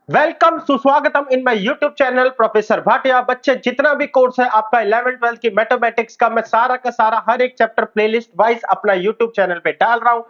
Welcome सुस्वागतम in my YouTube channel professor Bhatia. बच्चे जितना भी कोर्स है आपका 11th 12th की मैथमेटिक्स का, मैं सारा का सारा हर एक चैप्टर प्लेलिस्ट वाइज अपना यूट्यूब चैनल पे डाल रहा हूं।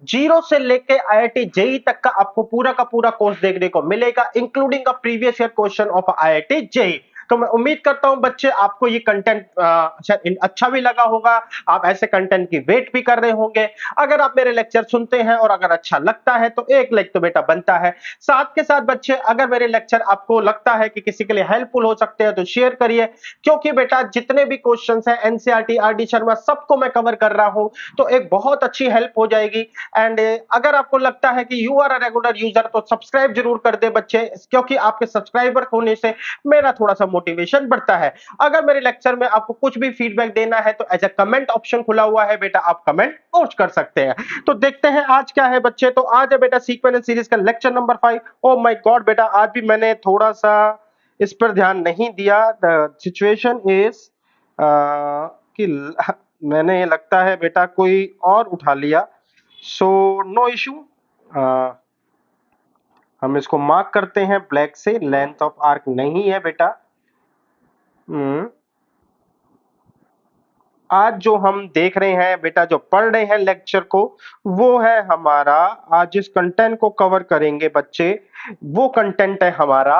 जीरो से लेके आईआईटी जेई तक का आपको पूरा का पूरा कोर्स देखने को मिलेगा, including a previous year question of IIT JEE. तो मैं उम्मीद करता हूं बच्चे आपको ये कंटेंट अच्छा भी लगा होगा, आप ऐसे कंटेंट की वेट भी कर रहे होंगे। अगर आप मेरे लेक्चर सुनते हैं और अगर अच्छा लगता है तो एक लाइक तो बेटा बनता है। साथ के साथ बच्चे अगर मेरे लेक्चर आपको लगता है कि किसी के लिए हेल्पफुल हो सकते हैं तो शेयर करिए, क्योंकि बेटा जितने भी क्वेश्चंस हैं एनसीईआरटी आरडी शर्मा सबको मैं कवर कर रहा हूं, तो एक बहुत अच्छी हेल्प हो जाएगी। एंड अगर आपको लगता है कि you are a regular user तो सब्सक्राइब जरूर कर दे बच्चे, क्योंकि आपके सब्सक्राइबर होने से मेरा थोड़ा सा मोटिवेशन बढ़ता है। अगर मेरे लेक्चर में आपको कुछ भी फीडबैक देना है तो एज अ कमेंट ऑप्शन खुला हुआ है बेटा, आप कमेंट पोस्ट कर सकते हैं। तो देखते हैं आज क्या है बच्चे। तो आज है बेटा सीक्वेंस सीरीज का lecture number 5। Oh my God बेटा, आज भी मैंने थोड़ा सा इस पर ध्यान नहीं दिया। द सिचुएशन इज कि मैंने लगता है बेटा कोई और उठा लिया, सो नो इशू। हम इसको मार्क करते हैं ब्लैक से, लेंथ ऑफ आर्क नहीं है बेटा। आज जो हम देख रहे हैं बेटा, जो पढ़ रहे हैं लेक्चर को, वो है हमारा, आज जिस कंटेंट को कवर करेंगे बच्चे, वो कंटेंट है हमारा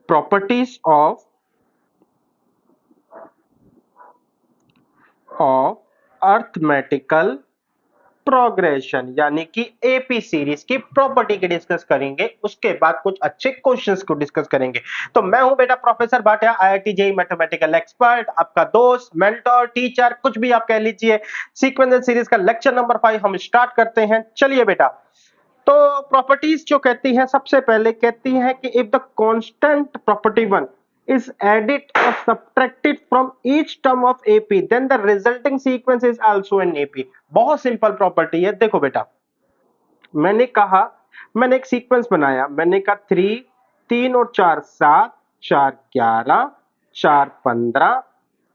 प्रॉपर्टीज ऑफ अर्थमेटिकल प्रोग्रेशन, यानी कि एपी सीरीज की प्रॉपर्टी की डिस्कस करेंगे। उसके बाद कुछ अच्छे क्वेश्चंस को डिस्कस करेंगे। तो मैं हूं बेटा professor Bhatia, IIT JEE mathematical expert, आपका दोस्त, मेंटर, टीचर, कुछ भी आप कह लीजिए। सीक्वेंस सीरीज का लेक्चर नंबर 5 हम स्टार्ट करते हैं। चलिए बेटा, तो प्रॉपर्टीज जो कहती है, सबसे पहले कहती है कि if the constant property 1 is added or subtracted from each term of AP, then the resulting sequence is also an AP। बहुत सिंपल प्रॉपर्टी है। देखो बेटा, मैंने कहा, मैंने एक सीक्वेंस बनाया, मैंने कहा 3, 3 और 4 7, 4 11, 4 15,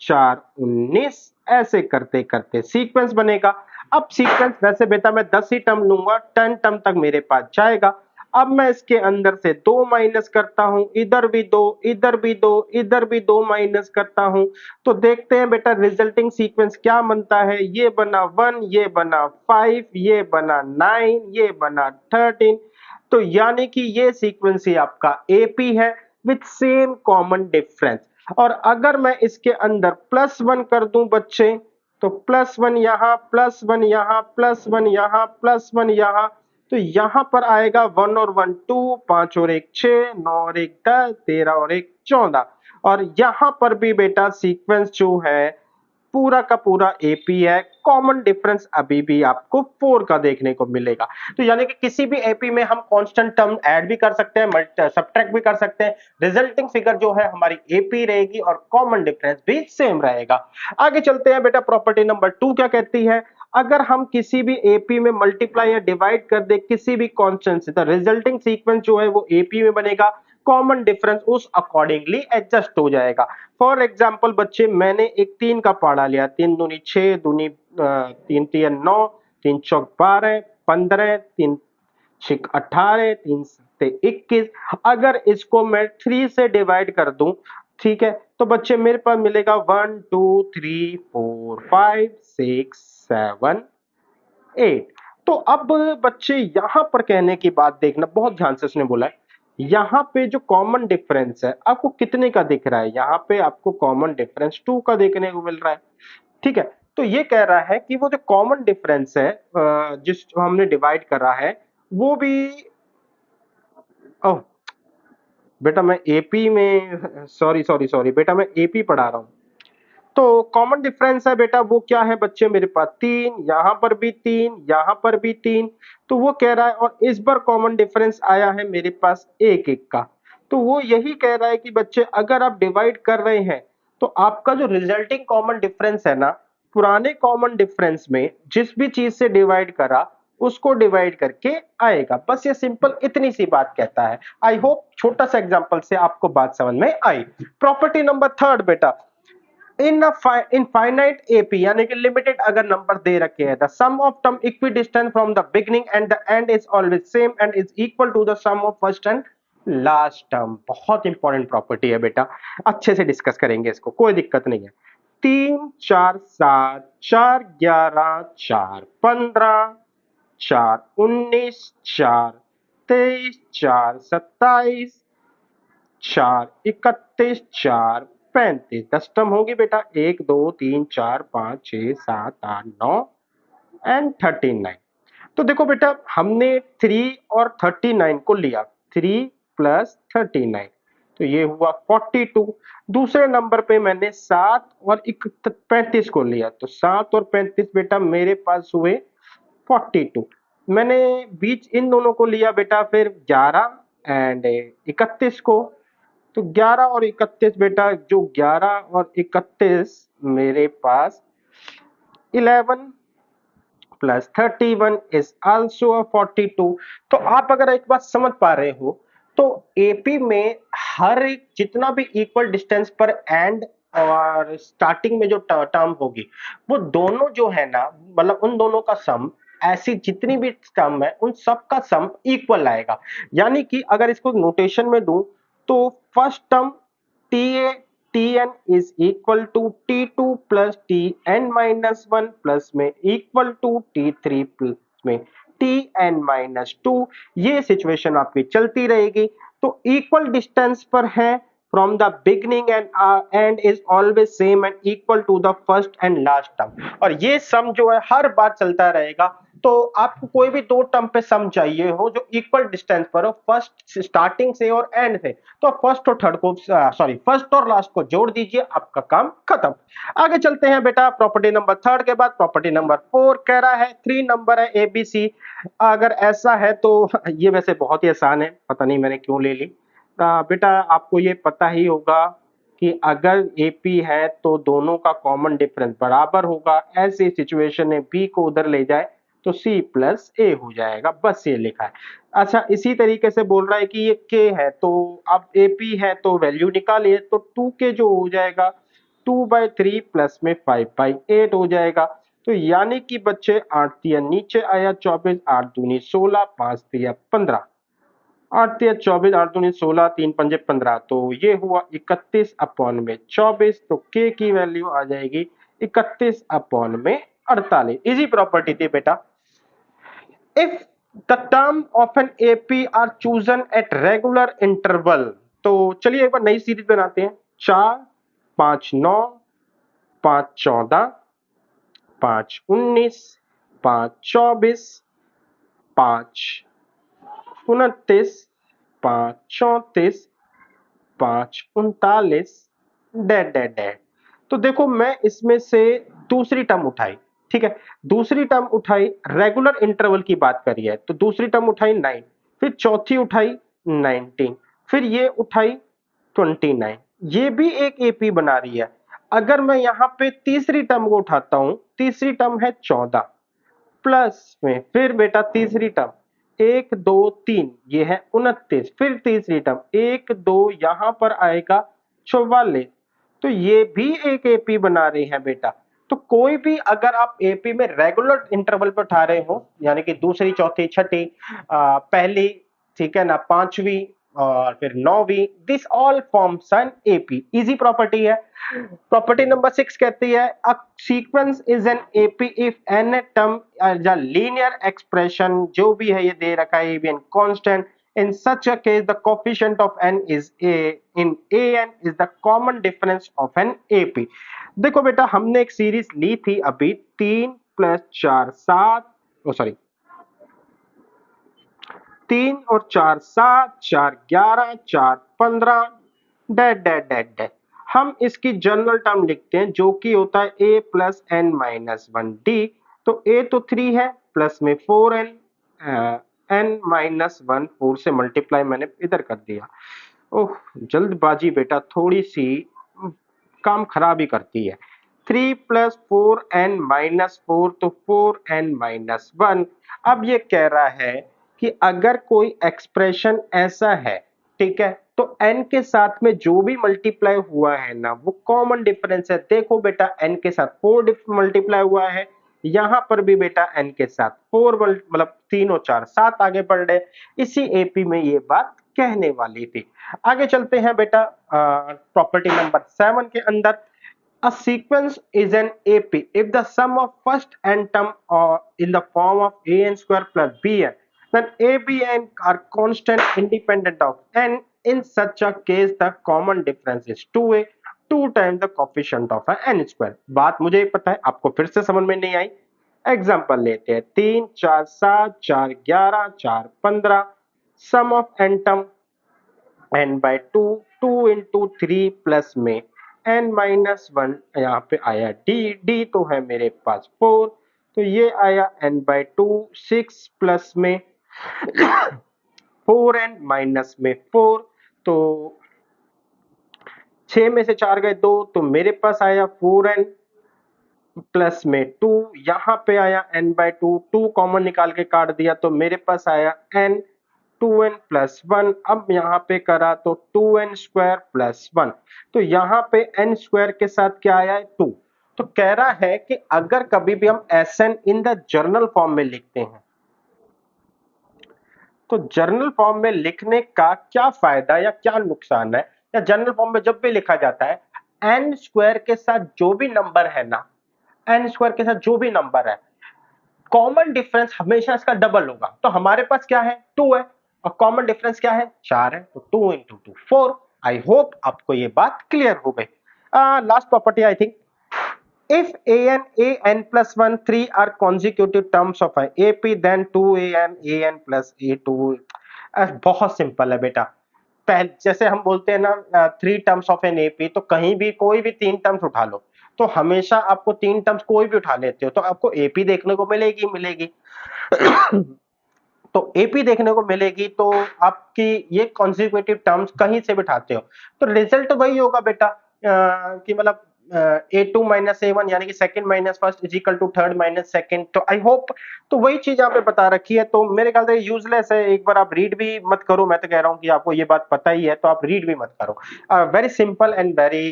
4 19, ऐसे करते करते सीक्वेंस बनेगा। अब सीक्वेंस वैसे बेटा मैं 10 ही टर्म लूंगा, 10 टर्म तक मेरे पास जाएगा। अब मैं इसके अंदर से 2 माइनस करता हूं, इधर भी 2, इधर भी 2, इधर भी 2 माइनस करता हूं। तो देखते हैं बेटा रिजल्टिंग सीक्वेंस क्या बनता है। ये बना 1, ये बना 5, ये बना 9, ये बना 13। तो यानी कि ये सीक्वेंस ही आपका एपी है विथ सेम कॉमन डिफरेंस। और अगर मैं इसके अंदर +1 कर दूं बच्चे, तो +1 यहां, +1 यहां, +1 यहां, +1 यहां, तो यहां पर आएगा 1 और 1 2, 5 और 1 6, 9 और 1 10, 13 और 1 14। और यहां पर भी बेटा सीक्वेंस जो है पूरा का पूरा एपी है। कॉमन डिफरेंस अभी भी आपको 4 का देखने को मिलेगा। तो यानी कि किसी भी एपी में हम कांस्टेंट टर्म ऐड भी कर सकते हैं, सब्ट्रैक्ट भी कर सकते हैं। रिजल्टिंग फिगर जो है हमारी एपी रहेगी और कॉमन डिफरेंस भी सेम रहेगा। आगे चलते हैं बेटा, प्रॉपर्टी नंबर 2 क्या कहती है। अगर हम किसी भी एपी में मल्टीप्लाई या डिवाइड कर दे किसी भी कांस्टेंट से, तो रिजल्टिंग सीक्वेंस जो है वो एपी में बनेगा, कॉमन डिफरेंस उस अकॉर्डिंगली एडजस्ट हो जाएगा। फॉर एग्जाम्पल बच्चे, मैंने एक 3 का पहाड़ा लिया, 3 दूनी 6, दूनी 3 तिया 9, 3 चौक 12, 15, 3 6 18, 3 सत्ते 21। अगर इसको मैं 3 से डिवाइड कर दूं, ठीक है, तो बच्चे मेरे पास मिलेगा 1 2 3 4 5 6 7 8। तो अब बच्चे यहां पर कहने की बात देखना, बहुत ध्यान से उसने बोला है, यहां पे जो कॉमन डिफरेंस है आपको कितने का दिख रहा है। यहां पे आपको कॉमन डिफरेंस 2 का देखने को मिल रहा है, ठीक है। तो ये कह रहा है कि वो जो कॉमन डिफरेंस है जिस जो हमने डिवाइड करा है, वो भी, ओह बेटा मैं एपी में, सॉरी सॉरी सॉरी बेटा, मैं एपी पढ़ा रहा हूं। तो कॉमन डिफरेंस है बेटा, वो क्या है बच्चे, मेरे पास 3, यहां पर भी 3, यहां पर भी 3। तो वो कह रहा है, और इस बार कॉमन डिफरेंस आया है मेरे पास 1 1 का। तो वो यही कह रहा है कि बच्चे अगर आप डिवाइड कर रहे हैं तो आपका जो रिजल्टिंग कॉमन डिफरेंस है ना, पुराने कॉमन डिफरेंस में जिस भी चीज से डिवाइड करा उसको डिवाइड करके आएगा। बस ये सिंपल इतनी सी बात कहता है। आई होप छोटा सा एग्जांपल से आपको बात समझ में आई। प्रॉपर्टी नंबर 3 बेटा, इन इनफाइनाइट एपी यानी कि लिमिटेड अगर नंबर दे रखे हैं, the sum of term equidistant from the beginning and the end is always same and is equal to the sum of first and last term. बहुत important property है बेटा, अच्छे से डिस्कस करेंगे इसको, कोई दिक्कत नहीं है। 3 4 7 4 11 4 15 4 19 4 23 4 27 4 31 4 35 10 टर्म होगी बेटा, 1 2 3 4 5 6 7 8 9 एंड 39। तो देखो बेटा हमने 3 और 39 को लिया, 3 प्लस 39 तो ये हुआ 42। दूसरे नंबर पे मैंने 7 और 35 को लिया, तो 7 और 35 बेटा मेरे पास हुए 42। मैंने बीच इन दोनों को लिया बेटा फिर 11 एंड 31 को, तो 11 और 31 बेटा, जो 11 और 31 मेरे पास 11 प्लस 31 इज आल्सो 42। तो आप अगर एक बात समझ पा रहे हो, तो एपी में हर एक जितना भी इक्वल डिस्टेंस पर एंड और स्टार्टिंग में जो टर्म होगी, वो दोनों जो है ना, मतलब उन दोनों का सम, ऐसी जितनी भी टर्म है उन सब का सम इक्वल आएगा। यानी कि अगर इसको नोटेशन में दूं, तो first term TA Tn is equal to T2 plus Tn minus 1 plus में इक्वल टू T3 प्लस में Tn minus 2। ये सिचुएशन आपकी चलती रहेगी। तो इक्वल डिस्टेंस पर है from the beginning and is always same and equal to the first and last term, और ये सम जो है हर बार चलता रहेगा। तो आपको कोई भी दो टर्म पे सम चाहिए हो जो इक्वल डिस्टेंस पर हो, फर्स्ट स्टार्टिंग से और एंड से, तो फर्स्ट और थर्ड को फर्स्ट और लास्ट को जोड़ दीजिए, आपका काम खत्म। आगे चलते हैं बेटा, प्रॉपर्टी नंबर 3 के बाद प्रॉपर्टी नंबर 4 कह रहा है 3 नंबर है एबीसी। अगर ऐसा है तो ये वैसे बहुत ही आसान है, पता नहीं मैंने क्यों ले ली। बेटा आपको ये पता ही होगा कि अगर एपी है तो दोनों का कॉमन डिफरेंस बराबर होगा। ऐसी सिचुएशन में बी को उधर ले जाए तो सी प्लस ए हो जाएगा, बस ये लिखा है। अच्छा इसी तरीके से बोल रहा है कि ये के है, तो अब एपी है तो वैल्यू निकालिए, तो 2k जो हो जाएगा 2/3 प्लस में 5/8 हो जाएगा। तो यानी कि बच्चे 8 तिया नीचे आया 24, 8 दूनी 16, 5 तिया 15, 8 तिया 24, 8 दूनी 16, 3 पंजे 15, तो ये हुआ 31 अपॉन में 24। तो के की वैल्यू आ जाएगी 31 अपॉन में 48। इजी प्रॉपर्टी थी बेटा। If the term of an AP are chosen at regular interval, तो चलिए एक बार नई सीरीज बनाते हैं। 4 5 9 5 14 5 19 5 24 5 29 5 34 5 39 डेड डेड डेड। तो देखो मैं इसमें से दूसरी टर्म उठाई, ठीक है, दूसरी टर्म उठाई, रेगुलर इंटरवल की बात करी है तो दूसरी टर्म उठाई 9, फिर चौथी उठाई 19, फिर ये उठाई 29, ये भी एक एपी बना रही है। अगर मैं यहाँ पे तीसरी टर्म को उठाता हूं, तीसरी टर्म है 14, प्लस में फिर बेटा तीसरी टर्म 1 2 3 ये है 29, फिर तीसरी टर्म 1 2 यहां पर आएगा 44, तो ये भी एक एपी बना रही है बेटा। तो कोई भी अगर आप एपी में रेगुलर इंटरवल पर उठा रहे हो, यानी कि दूसरी चौथी छठी पहली, ठीक है ना, पांचवी और फिर नौवीं, this all forms an AP, easy property है। प्रॉपर्टी नंबर 6 कहती है a sequence is an AP if N term या लीनियर एक्सप्रेशन जो भी है ये दे रखा है an constant, in such a case the coefficient of n is a, in an is the common difference of an ap। देखो बेटा हमने एक सीरीज ली थी अभी 3 प्लस 4 7, ओ सॉरी 3 और 4 7 4 11 4 15 डेड डेड डेड डेड। हम इसकी जनरल टर्म लिखते हैं जो कि होता है a plus N minus 1d। तो a तो 3 है, प्लस में 4n, n माइनस 1 4 से मल्टीप्लाई मैंने इधर कर दिया। ओह जल्दबाजी बेटा थोड़ी सी काम खराब ही करती है। 3 प्लस 4n माइनस 4 तो 4n माइनस 1। अब ये कह रहा है कि अगर कोई एक्सप्रेशन ऐसा है, ठीक है, तो n के साथ में जो भी मल्टीप्लाई हुआ है ना वो कॉमन डिफरेंस है। देखो बेटा n के साथ 4 मल्टीप्लाई हुआ है, यहां पर भी बेटा n के साथ 4 मतलब 3 और 4 7 आगे बढ़ रहे। इसी एपी में ये बात कहने वाली थी। आगे चलते हैं बेटा प्रॉपर्टी नंबर 7 के अंदर। A sequence is an AP if the sum of first n term or in the form of an square plus bn, then a, b, n are constant independent of n. In such a case, the common difference is 2a, 2 times the coefficient of a n square. बात मुझे पता है, आपको फिर से समझ में नहीं आई। एग्जाम्पल लेते हैं, 3 4 7 4 11 4 15, sum of n term n by 2, 2 into 3 plus में n माइनस 1, यहाँ पे आया d तो है मेरे पास 4, तो ये आया n by 2, 6 प्लस में 4n माइनस में 4, तो 6 में से 4 गए 2, तो मेरे पास आया 4n प्लस में 2, यहाँ पे आया n by 2, 2 कॉमन निकाल के काट दिया तो मेरे पास आया n, 2n प्लस 1। अब यहाँ पे करा तो 2n स्क्वायर प्लस 1, तो यहाँ पे n स्क्वायर के साथ क्या आया है 2। तो कह रहा है कि अगर कभी भी हम Sn in the journal form में लिखते हैं तो जर्नल फॉर्म में लिखने का क्या फायदा या क्या नुकसान है, या जनरल फॉर्म में जब भी लिखा जाता है n स्क्वायर के साथ जो भी नंबर है ना, n स्क्वायर के साथ जो भी नंबर है कॉमन डिफरेंस हमेशा इसका डबल होगा। तो हमारे पास क्या है 2 है और कॉमन डिफरेंस क्या है 4 है, तो 2 into 2 4। आई होप आपको ये बात क्लियर हो गई। Last property I think, if an plus 1 3 are consecutive terms of a ap then 2an plus a2। बहुत सिंपल है बेटा। पहले जैसे हम बोलते हैं ना 3 टर्म्स ऑफ एन एपी, तो कहीं भी कोई भी 3 टर्म्स उठा लो तो हमेशा आपको 3 टर्म्स कोई भी उठा लेते हो तो आपको एपी देखने को मिलेगी। तो एपी देखने को मिलेगी तो आपकी ये कॉन्जिक्यूटिव टर्म्स कहीं से बिठाते हो तो रिजल्ट वही होगा बेटा कि मतलब a2 माइनस a1 यानी कि second minus first is equal to third minus second. तो आई होप तो वही चीज यहाँ पे बता रखी है, तो मेरे ख्याल से यूजलेस है। एक बार आप रीड भी मत करो, मैं तो कह रहा हूँ कि आपको ये बात पता ही है तो आप रीड भी मत करो। वेरी सिंपल एंड वेरी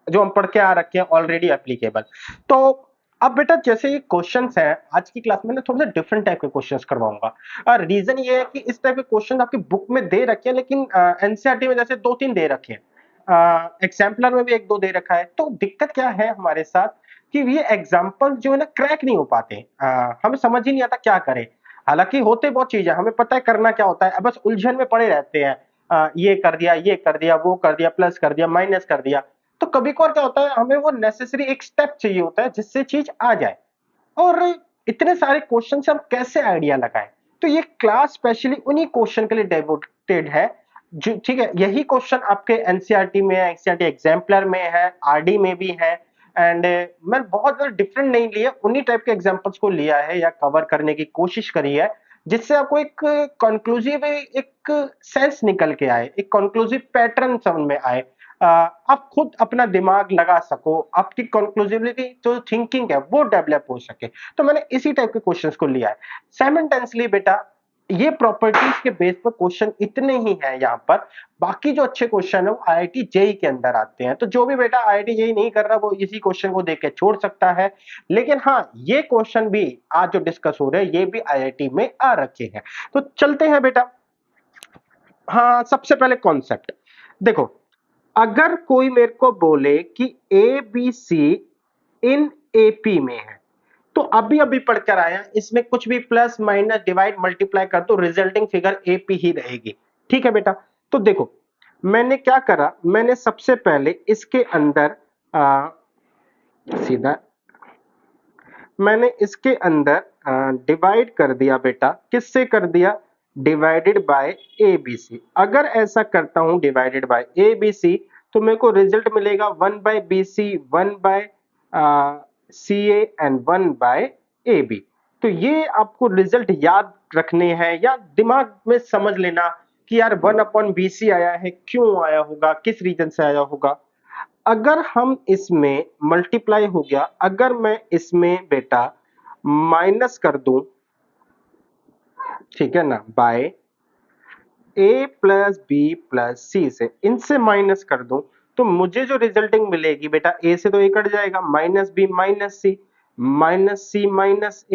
जो हम पढ़ के आ रखे हैं ऑलरेडी एप्लीकेबल। तो अब बेटा जैसे ये क्वेश्चंस हैं आज की क्लास में ना थोड़े से डिफरेंट टाइप के क्वेश्चंस करवाऊंगा। रीजन ये है कि इस टाइप के क्वेश्चन आपकी बुक में दे रखे हैं लेकिन एनसीईआरटी में जैसे 2-3 दे रखे हैं, एग्जाम्पलर में भी 1-2 दे रखा है। तो दिक्कत क्या है हमारे साथ कि ये एग्जाम्पल जो है ना क्रैक नहीं हो पाते, हमें समझ ही नहीं आता क्या करें। हालांकि होते बहुत चीजें, हमें पता है करना क्या होता है, अब बस उलझन में पड़े रहते हैं। ये कर दिया वो कर दिया प्लस कर दिया माइनस कर दिया। तो कभी कभार क्या होता है हमें वो नेसेसरी एक स्टेप चाहिए होता है जिससे चीज आ जाए, और इतने सारे क्वेश्चन से हम कैसे आइडिया लगाएं। तो ये क्लास स्पेशली उन्हीं क्वेश्चन के लिए डेवोटेड है जो, ठीक है, यही क्वेश्चन आपके एनसीईआरटी में है, एनसीईआरटी एग्जाम्पलर में है, आरडी में भी है। एंड मैं बहुत ज्यादा डिफरेंट नहीं लिया, उन्हीं टाइप के एग्जांपल्स को लिया है या कवर करने की कोशिश करी है जिससे आपको एक कंक्लूसिव एक सेंस निकल के आए, एक कंक्लूसिव पैटर्न समझ में आए, आप खुद अपना दिमाग लगा सको, आपकी कंक्लूसिवली जो थिंकिंग है वो डेवलप हो सके। तो मैंने इसी टाइप के क्वेश्चंस को लिया है। साइमल्टेनियसली बेटा ये प्रॉपर्टीज के बेस पर क्वेश्चन इतने ही हैं यहाँ पर, बाकी जो अच्छे क्वेश्चन है वो आईआईटी जेई के अंदर आते हैं। तो जो भी बेटा आईआईटी जेई नहीं कर रहा वो इसी क्वेश्चन को देख के छोड़ सकता है, लेकिन हाँ ये क्वेश्चन भी आज जो डिस्कस हो रहे हैं ये भी आईआईटी में आ रखे हैं। तो चलते हैं बेटा। हाँ सबसे पहले कॉन्सेप्ट देखो, अगर कोई मेरे को बोले कि A B C in AP में है, तो अभी अभी पढ़कर आया इसमें कुछ भी प्लस माइनस डिवाइड मल्टीप्लाई कर तो रिजल्टिंग फिगर एपी ही रहेगी। ठीक है बेटा, तो देखो मैंने क्या करा, मैंने सबसे पहले इसके अंदर सीधा मैंने इसके अंदर डिवाइड कर दिया बेटा, किससे कर दिया, divided by A B C. अगर ऐसा करता हूं divided by A B C तो मेरे को रिजल्ट मिलेगा 1 by B C, 1 by C A and 1 by A B. तो ये आपको रिजल्ट याद रखने हैं या दिमाग में समझ लेना कि यार 1 अपॉन बी सी आया है, क्यों आया होगा, किस रीजन से आया होगा। अगर हम इसमें मल्टीप्लाई हो गया, अगर मैं इसमें बेटा माइनस कर दूं, ठीक है ना, bye A plus B plus C से इनसे माइनस कर दूं तो मुझे जो रिजल्टिंग मिलेगी बेटा ए से तो ए कट जाएगा, minus B minus C, minus C minus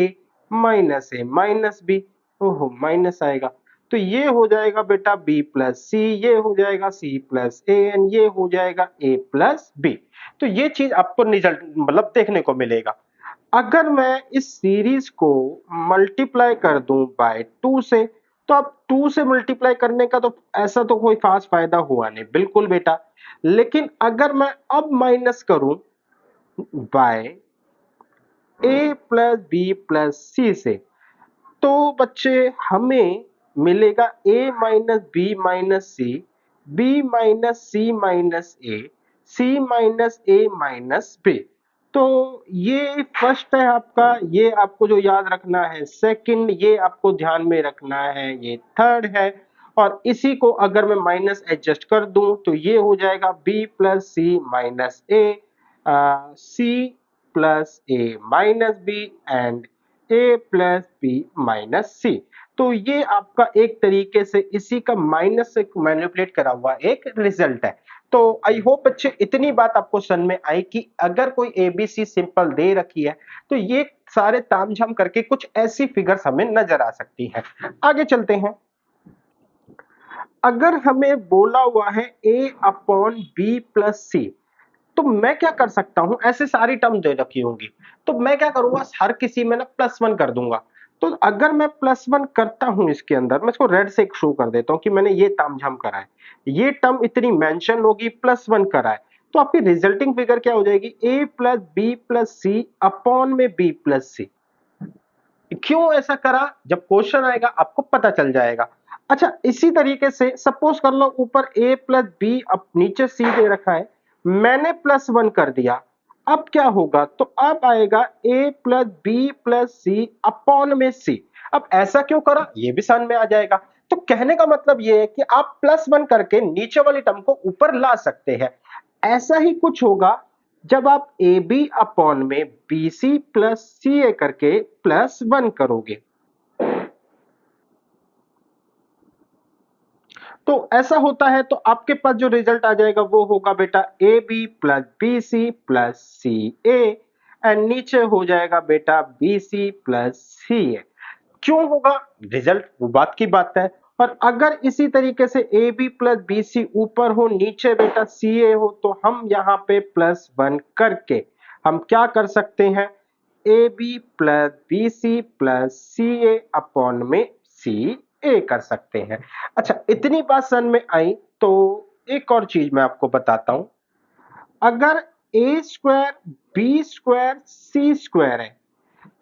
A minus B, ओहो माइनस आएगा, तो ये हो जाएगा बेटा बी प्लस सी, ये हो जाएगा सी प्लस ए एंड ये हो जाएगा ए प्लस बी। तो ये चीज आपको रिजल्ट मतलब देखने को मिलेगा। अगर मैं इस सीरीज को मल्टीप्लाई कर दूं बाय 2 से, तो अब 2 से मल्टीप्लाई करने का तो ऐसा तो कोई खास फायदा हुआ नहीं, बिल्कुल बेटा। लेकिन अगर मैं अब माइनस करूं by A plus B plus C से, तो बच्चे हमें मिलेगा a minus B minus C, B minus C minus A, C minus A minus B. तो ये फर्स्ट है आपका, ये आपको जो याद रखना है सेकंड, ये आपको ध्यान में रखना है, ये थर्ड है। और इसी को अगर मैं माइनस एडजस्ट कर दूं तो ये हो जाएगा b plus C minus A, C plus A minus B and A plus B minus C. तो ये आपका एक तरीके से इसी का माइनस से मैनिपुलेट करा हुआ एक रिजल्ट है। तो आई होप बच्चे इतनी बात आपको समझ में आई कि अगर कोई एबीसी सिंपल दे रखी है तो ये सारे तामझाम करके कुछ ऐसी फिगर्स हमें नजर आ सकती है। आगे चलते हैं। अगर हमें बोला हुआ है a upon B plus C, तो मैं क्या कर सकता हूं, ऐसे सारी टर्म दे रखी होंगी तो मैं क्या करूंगा, हर किसी में ना +1 कर दूंगा। तो अगर मैं +1 करता हूं इसके अंदर, मैं इसको रेड से शो कर देता हूं कि मैंने ये तामझाम करा है, ये टर्म इतनी मेंशन होगी, +1 करा है, तो आपकी रिजल्टिंग फिगर क्या हो जाएगी, a plus B plus C upon में b प्लस सी। क्यों ऐसा करा, जब क्वेश्चन आएगा आपको पता चल जाएगा। अच्छा इसी तरीके से सपोज कर लो ऊपर a प्लस बी, अब नीचे c दे रखा है, मैंने +1 कर दिया, अब क्या होगा, तो अब आएगा a plus B plus C upon में c। अब ऐसा क्यों करा ये भी समझ में आ जाएगा। तो कहने का मतलब ये है कि आप +1 करके नीचे वाली टर्म को ऊपर ला सकते हैं। ऐसा ही कुछ होगा जब आप ए बी अपॉन में बी सी प्लस सी ए करके +1 करोगे, तो ऐसा होता है तो आपके पास जो रिजल्ट आ जाएगा वो होगा बेटा A B plus B C plus C A and नीचे हो जाएगा बेटा बी सी प्लस सी ए। क्यों होगा रिजल्ट, वो बात की बात है। और अगर इसी तरीके से A B plus B C ऊपर हो, नीचे बेटा सी ए हो, तो हम यहाँ पे +1 करके हम क्या कर सकते हैं, A B plus B C plus C A upon में सी ए कर सकते हैं। अच्छा इतनी बात समझ में आई तो एक और चीज मैं आपको बताता हूं। अगर ए square B square C square है,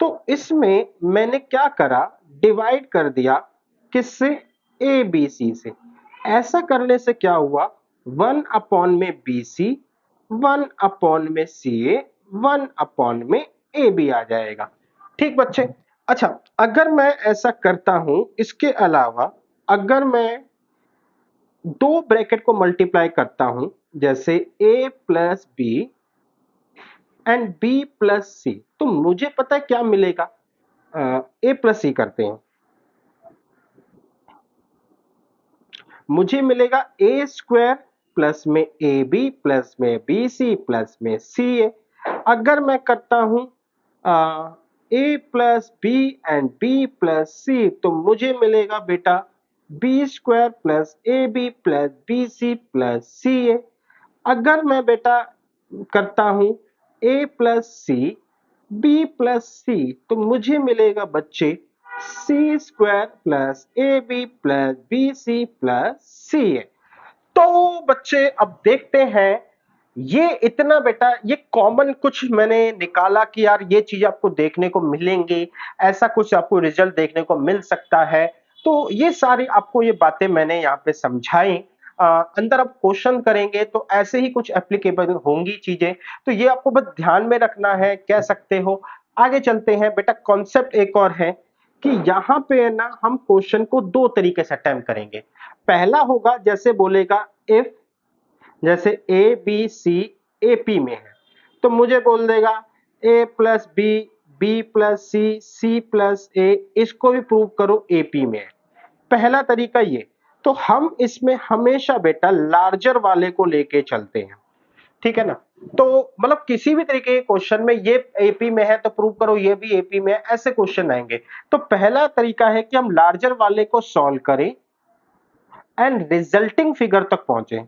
तो इसमें मैंने क्या करा, डिवाइड कर दिया किससे, ए बी सी से। ऐसा करने से क्या हुआ, 1 अपॉन में बी सी, 1 अपॉन में सी ए, 1 अपॉन में ए बी आ जाएगा। ठीक बच्चे। अच्छा अगर मैं ऐसा करता हूं, इसके अलावा अगर मैं दो ब्रैकेट को मल्टीप्लाई करता हूं, जैसे a plus B and B plus C, तो मुझे पता है क्या मिलेगा, ए प्लस सी करते हैं, मुझे मिलेगा ए स्क्वायर प्लस में ए बी प्लस में बी सी प्लस में सी ए। अगर मैं करता हूं A plus B and B plus C, तो मुझे मिलेगा बेटा B square plus A B plus B C plus C A. अगर मैं बेटा करता हूं A plus C B plus C, तो मुझे मिलेगा बच्चे C square plus A B plus B C plus सी ए। तो बच्चे अब देखते हैं, ये इतना बेटा ये कॉमन कुछ मैंने निकाला कि यार ये चीज आपको देखने को मिलेंगी, ऐसा कुछ आपको रिजल्ट देखने को मिल सकता है। तो ये सारी आपको ये बातें मैंने यहाँ पे समझाई। अंदर अब क्वेश्चन करेंगे तो ऐसे ही कुछ एप्लीकेबल होंगी चीजें, तो ये आपको बस ध्यान में रखना है, कह सकते हो। आगे चलते हैं बेटा, कॉन्सेप्ट एक और है कि यहाँ पे है ना, हम क्वेश्चन को दो तरीके से अटेम्प्ट करेंगे। पहला होगा जैसे बोलेगा इफ, जैसे A B C A P में है, तो मुझे बोल देगा ए प्लस बी, बी प्लस सी, सी प्लस ए, इसको भी प्रूव करो ए पी में है। पहला तरीका ये। तो हम इसमें हमेशा बेटा लार्जर वाले को लेके चलते हैं, ठीक है ना। तो मतलब किसी भी तरीके के क्वेश्चन में ये एपी में है तो प्रूव करो ये भी एपी में है, ऐसे क्वेश्चन आएंगे। तो पहला तरीका है कि हम लार्जर वाले को सॉल्व करें एंड रिजल्टिंग फिगर तक पहुंचे।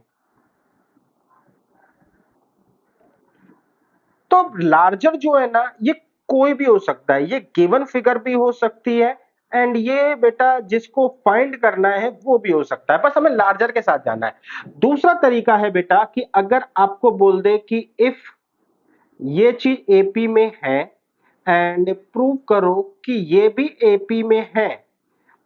तो लार्जर जो है ना ये कोई भी हो सकता है, ये गिवन फिगर भी हो सकती है एंड ये बेटा जिसको फाइंड करना है वो भी हो सकता है, बस हमें लार्जर के साथ जाना है। दूसरा तरीका है बेटा कि अगर आपको बोल दे कि इफ ये चीज एपी में है एंड प्रूव करो कि ये भी एपी में है,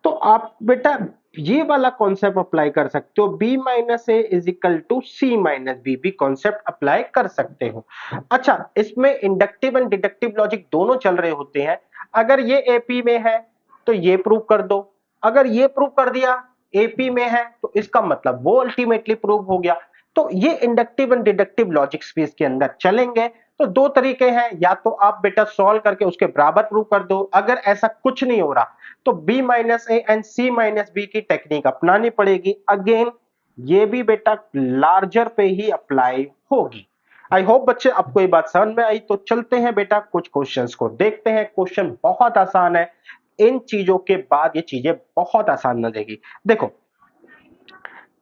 तो आप बेटा ये वाला कॉन्सेप्ट अप्लाई कर सकते हो, B minus A is equal to C minus B भी कॉन्सेप्ट अप्लाई कर सकते हो। अच्छा, इसमें इंडक्टिव एंड डिडक्टिव लॉजिक दोनों चल रहे होते हैं। अगर ये एपी में है तो ये प्रूव कर दो, अगर ये प्रूव कर दिया एपी में है तो इसका मतलब वो अल्टीमेटली प्रूव हो गया। तो ये इंडक्टिव एंड डिडक्टिव लॉजिक्स भी इसके अंदर चलेंगे। तो दो तरीके हैं, या तो आप बेटा सॉल्व करके उसके बराबर प्रूव कर दो, अगर ऐसा कुछ नहीं हो रहा तो B minus A and C minus B की टेक्निक अपनानी पड़ेगी। अगेन ये भी बेटा लार्जर पे ही अप्लाई होगी। आई होप बच्चे आपको ये बात समझ में आई। तो चलते हैं बेटा कुछ क्वेश्चंस को देखते हैं। क्वेश्चन बहुत आसान है, इन चीजों के बाद ये चीजें बहुत आसान लगेगी। देखो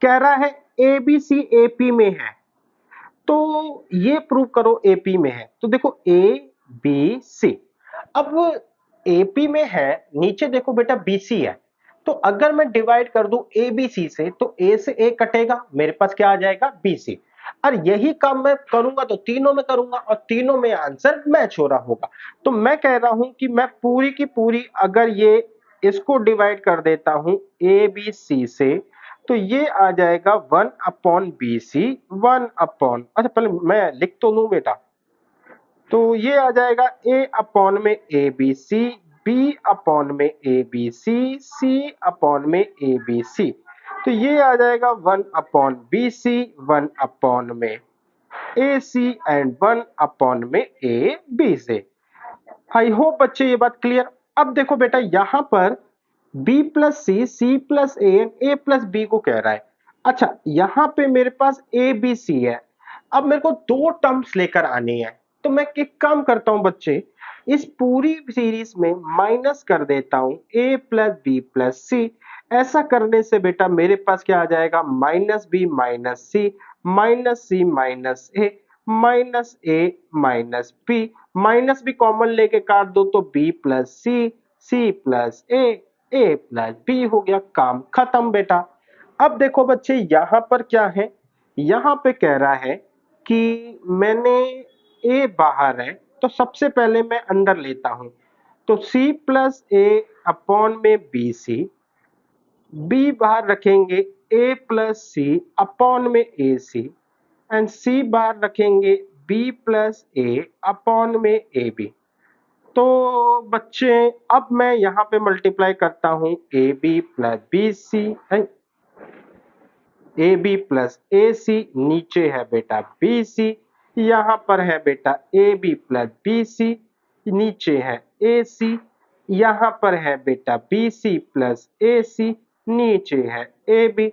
कह रहा है ए बी सी एपी में है, तो ये प्रूव करो एपी में है। तो देखो ए बी सी, अब एपी में है, नीचे देखो बेटा बीसी है, तो अगर मैं डिवाइड कर दूं ए बी सी से तो ए से ए कटेगा, मेरे पास क्या आ जाएगा बीसी। और यही काम मैं करूंगा तो तीनों में करूंगा और तीनों में आंसर मैच हो रहा होगा। तो मैं कह रहा हूं कि मैं पूरी की पूरी अगर ये इसको डिवाइड कर देता हूं ए बी सी से तो ये आ जाएगा 1/BC 1 अच्छा पहले मैं लिख तो लूं बेटा। तो ये आ जाएगा ए अपॉन में A B C, B upon में A B C, C upon में ए बी सी। तो ये आ जाएगा 1/BC 1 में ए सी एंड 1 में ए बी से। आई होप बच्चे ये बात क्लियर। अब देखो बेटा यहां पर B plus C, C plus a plus B को कह रहा है। अच्छा यहां पे मेरे पास ए बी सी है, अब मेरे को दो टर्म्स लेकर आनी है। तो मैं एक काम करता हूं बच्चे, इस पूरी सीरीज में माइनस कर देता हूं ए प्लस बी प्लस सी। ऐसा करने से बेटा मेरे पास क्या आ जाएगा minus B minus C minus A minus B common लेके काट दो तो B plus C plus a plus B हो गया, काम खत्म बेटा। अब देखो बच्चे यहां पर क्या है, यहां पे कह रहा है कि मैंने ए बाहर है तो सबसे पहले मैं अंदर लेता हूं, तो सी प्लस ए अपॉन में बी सी, बी बाहर रखेंगे ए प्लस सी अपॉन में ए सी एंड सी बाहर रखेंगे बी प्लस ए अपॉन में ए बी। तो बच्चे अब मैं यहां पे मल्टीप्लाई करता हूं A B plus B C, A B plus A C, नीचे है बेटा बी सी, यहां पर है बेटा A B plus B C, नीचे है ए सी, यहां पर है बेटा बी सी प्लस ए सी, नीचे है ए बी।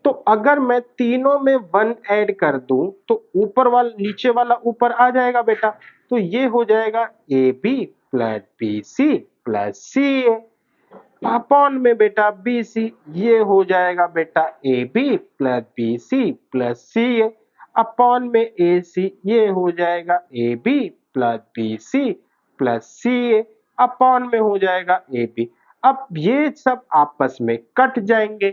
तो अगर मैं तीनों में 1 ऐड कर दूं तो ऊपर वाला नीचे वाला ऊपर आ जाएगा बेटा, तो ये हो जाएगा A B plus B C plus C A upon में बेटा बी सी, ये हो जाएगा बेटा A B plus B C plus C A upon में ए सी, ये हो जाएगा A B plus B C plus C A upon में हो जाएगा ए बी। अब ये सब आपस में कट जाएंगे,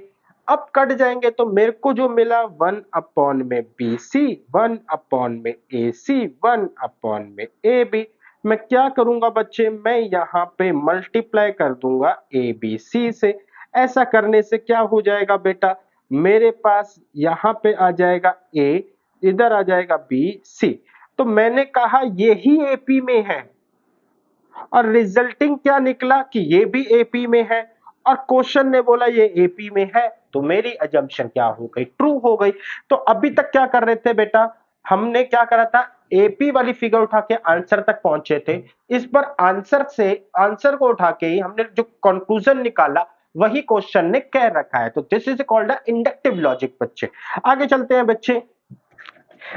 अब कट जाएंगे तो मेरे को जो मिला 1 में बी सी, 1 में ए सी, 1 में ए बी। मैं क्या करूंगा बच्चे, मैं यहाँ पे मल्टीप्लाई कर दूंगा ए बी सी से। ऐसा करने से क्या हो जाएगा बेटा, मेरे पास यहाँ पे आ जाएगा ए, इधर आ जाएगा बी सी। तो मैंने कहा यही एपी में है और रिजल्टिंग क्या निकला कि ये भी एपी में है और क्वेश्चन ने बोला ये एपी में है, तो मेरी अजम्पशन क्या हो गई, ट्रू हो गई। तो अभी तक क्या कर रहे थे बेटा, हमने क्या करा था, एपी वाली फिगर उठा के आंसर तक पहुंचे थे। इस बार आंसर से, आंसर को उठा के ही हमने जो कंक्लूजन निकाला वही क्वेश्चन ने कह रखा है। तो this is called a inductive logic बच्चे। आगे चलते हैं बच्चे।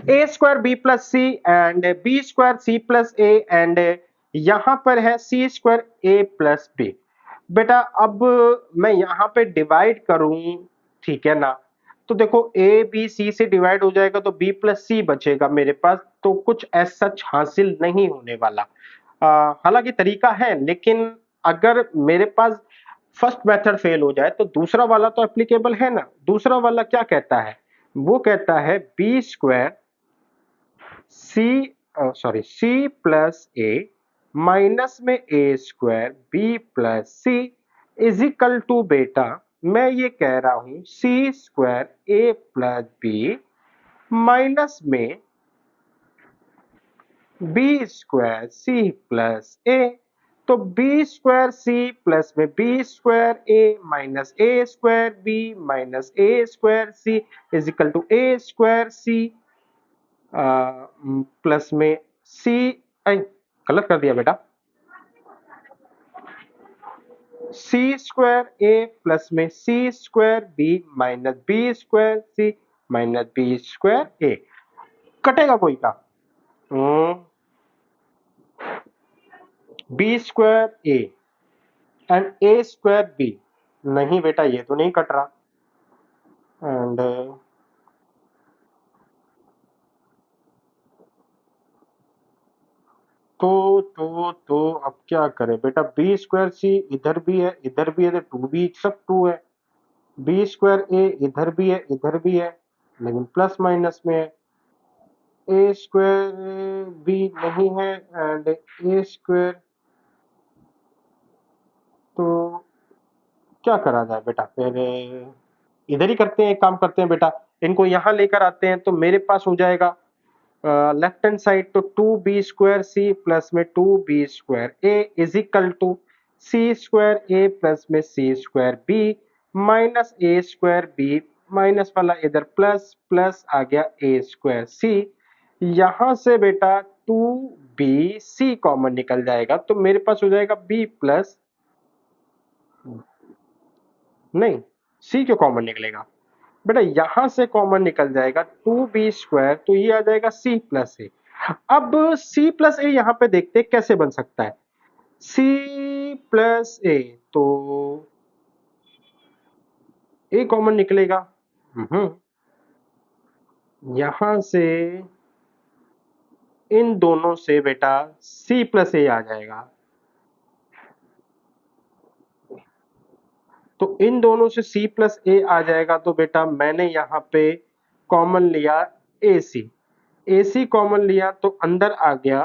A square B plus C and B square C plus A and यहां पर है C square A plus B. बेटा अब मैं यहां पे डिवाइड करूं, ठीक है ना, तो देखो ए बी सी से डिवाइड हो जाएगा तो बी प्लस सी बचेगा मेरे पास, तो कुछ ऐसा सच हासिल नहीं होने वाला। हालांकि तरीका है, लेकिन अगर मेरे पास फर्स्ट मेथड फेल हो जाए तो दूसरा वाला तो एप्लीकेबल है ना। दूसरा वाला क्या कहता है, वो कहता है B square C C plus ए माइनस में ए square B plus C is equal to, बेटा मैं ये कह रहा हूं C square A plus B minus में B square C plus A. तो बी स्क्वायर सी प्लस में B square A minus A square B minus A square C is equal to A square C plus में C, गलत कर दिया बेटा, सी square A plus में सी square B minus B square C minus B square A. कटेगा कोई का? B square A and A square B, नहीं बेटा ये तो नहीं कट रहा। एंड तो अब क्या करें बेटा, बी स्क्वायर सी इधर भी है इधर भी है, तो टू बी सब टू है। बी स्क्वायर ए इधर भी है इधर भी है, लेकिन प्लस माइनस में है। ए स्क्वायर बी नहीं है एंड ए स्क्वायर, तो क्या करा जाए बेटा, फिर इधर ही करते हैं, एक काम करते हैं बेटा, इनको यहां लेकर आते हैं तो मेरे पास हो जाएगा लेफ्ट हैंड साइड तो two B square C plus में two B square A is equal to C square A plus में सी स्क्वायर बी माइनस ए स्क्वायर बी, माइनस वाला इधर प्लस प्लस आ गया ए स्क्वायर सी। यहां से बेटा टू बी सी कॉमन निकल जाएगा तो मेरे पास हो जाएगा बी प्लस, नहीं सी क्यों कॉमन निकलेगा बेटा, यहां से कॉमन निकल जाएगा टू बी स्क्वायर, तो ये आ जाएगा सी प्लस ए। अब सी प्लस ए यहां पे देखते हैं कैसे बन सकता है। सी प्लस ए, तो ए कॉमन निकलेगा, यहां से इन दोनों से बेटा सी प्लस ए आ जाएगा, तो इन दोनों से सी प्लस ए आ जाएगा, तो बेटा मैंने यहाँ पे कॉमन लिया ए सी, ए सी कॉमन लिया तो अंदर आ गया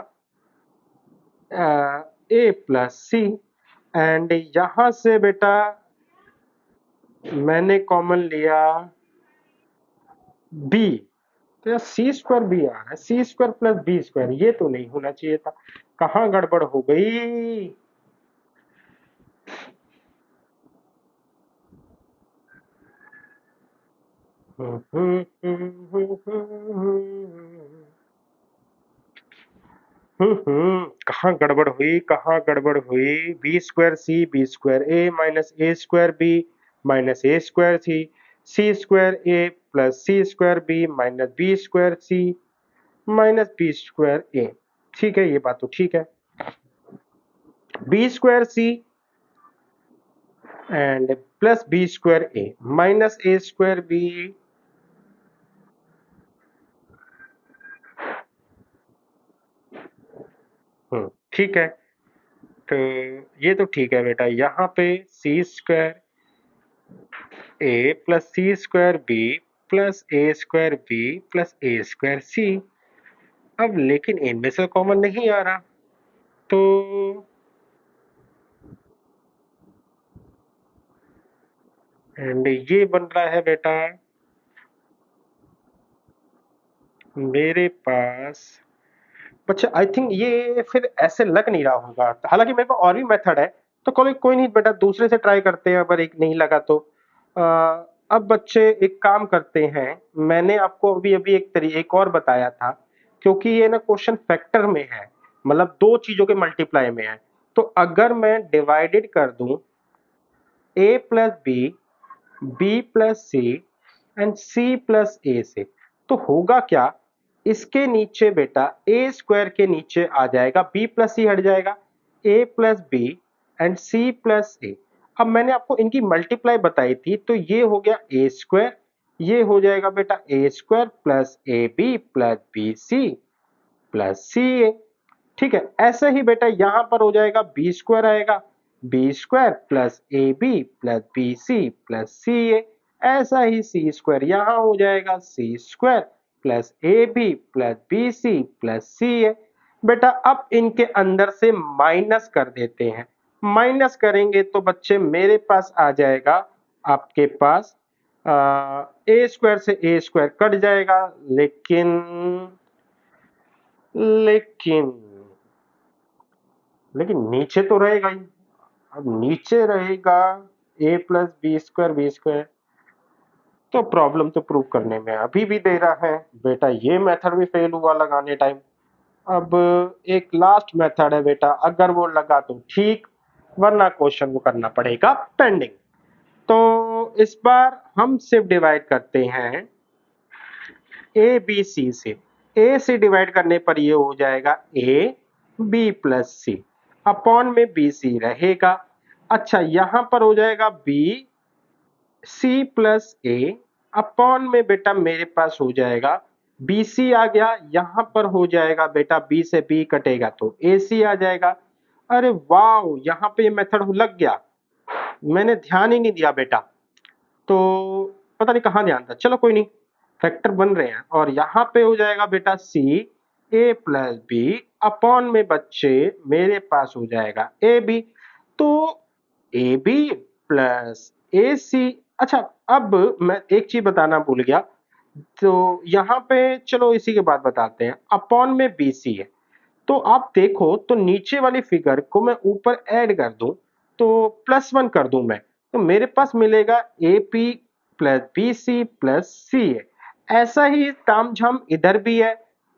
ए प्लस सी, एंड यहां से बेटा मैंने कॉमन लिया बी, तो यार सी स्क्वायर बी आ रहा है, C square plus B square, ये तो नहीं होना चाहिए था, कहां गड़बड़ हो गई। कहाँ गड़बड़ हुई कहाँ गड़बड़ हुई, B square A minus A square B minus A square C square A plus C square B minus B square C minus B square A. ठीक है, ये बात तो ठीक है। B square C and plus B square A minus A square B, ठीक है, तो ये तो ठीक है बेटा। यहाँ पे सी square A plus C square B plus a square B plus a square सी, अब लेकिन इनमें से कॉमन नहीं आ रहा, तो एंड ये बन रहा है बेटा मेरे पास बच्चा, आई थिंक ये फिर ऐसे लग नहीं रहा होगा, हालांकि मेरे पास और भी मेथड है, तो कोई नहीं बेटा, दूसरे से ट्राई करते हैं, अगर एक नहीं लगा तो अब बच्चे एक काम करते हैं, मैंने आपको अभी अभी एक और बताया था, क्योंकि ये ना क्वेश्चन फैक्टर में है, मतलब दो चीजों के मल्टीप्लाई में है, तो अगर मैं डिवाइडेड कर दूं ए plus B plus C and C plus ए से। तो होगा क्या, इसके नीचे बेटा ए स्क्वायर के नीचे आ जाएगा बी प्लस सी हट जाएगा, ए plus B and C plus ए। अब मैंने आपको इनकी मल्टीप्लाई बताई थी, तो ये हो गया ए स्क्वायर, ये हो जाएगा बेटा a square plus A B plus B C plus C a. ठीक है, ऐसे ही बेटा यहां पर हो जाएगा बी स्क्वायर आएगा, b square plus A B plus B C plus C a. ऐसा ही सी स्क्वायर यहां हो जाएगा c square plus A B plus B C plus C a. बेटा अब इनके अंदर से माइनस कर देते हैं, माइनस करेंगे तो बच्चे मेरे पास आ जाएगा, आपके पास ए स्क्वायर से ए स्क्वायर कट जाएगा, लेकिन लेकिन लेकिन नीचे तो रहेगा ही। अब नीचे रहेगा ए प्लस बी स्क्वायर, तो प्रॉब्लम तो प्रूव करने में अभी भी दे रहा है बेटा, ये मेथड भी फेल हुआ लगाने टाइम। अब एक लास्ट मेथड है बेटा, अगर वो लगा तो ठीक, वरना क्वेश्चन को करना पड़ेगा पेंडिंग। तो इस बार हम सिर्फ डिवाइड करते हैं ए बी सी से। ए से डिवाइड करने पर ये हो जाएगा A B plus C, upon में बी सी रहेगा। अच्छा यहां पर हो जाएगा B C plus A, upon में बेटा मेरे पास हो जाएगा बी सी आ गया, यहां पर हो जाएगा बेटा बी से बी कटेगा तो ए सी आ जाएगा। अरे वाह, यहाँ पे ये मेथड लग गया, मैंने ध्यान ही नहीं दिया बेटा, तो पता नहीं कहाँ ध्यान था, चलो कोई नहीं, फैक्टर बन रहे हैं। और यहाँ पे हो जाएगा बेटा सी ए प्लस बी, अपॉन में बच्चे मेरे पास हो जाएगा ए बी, तो ए बी प्लस ए सी। अच्छा अब मैं एक चीज बताना भूल गया, तो यहाँ पे चलो इसी के बाद बताते हैं, अपॉन में बी सी है, तो आप देखो तो नीचे वाली फिगर को मैं ऊपर ऐड कर दूं, तो +1 कर दूं मैं, तो मेरे पास मिलेगा a p plus B C plus C a. ऐसा ही तामझाम इधर भी है,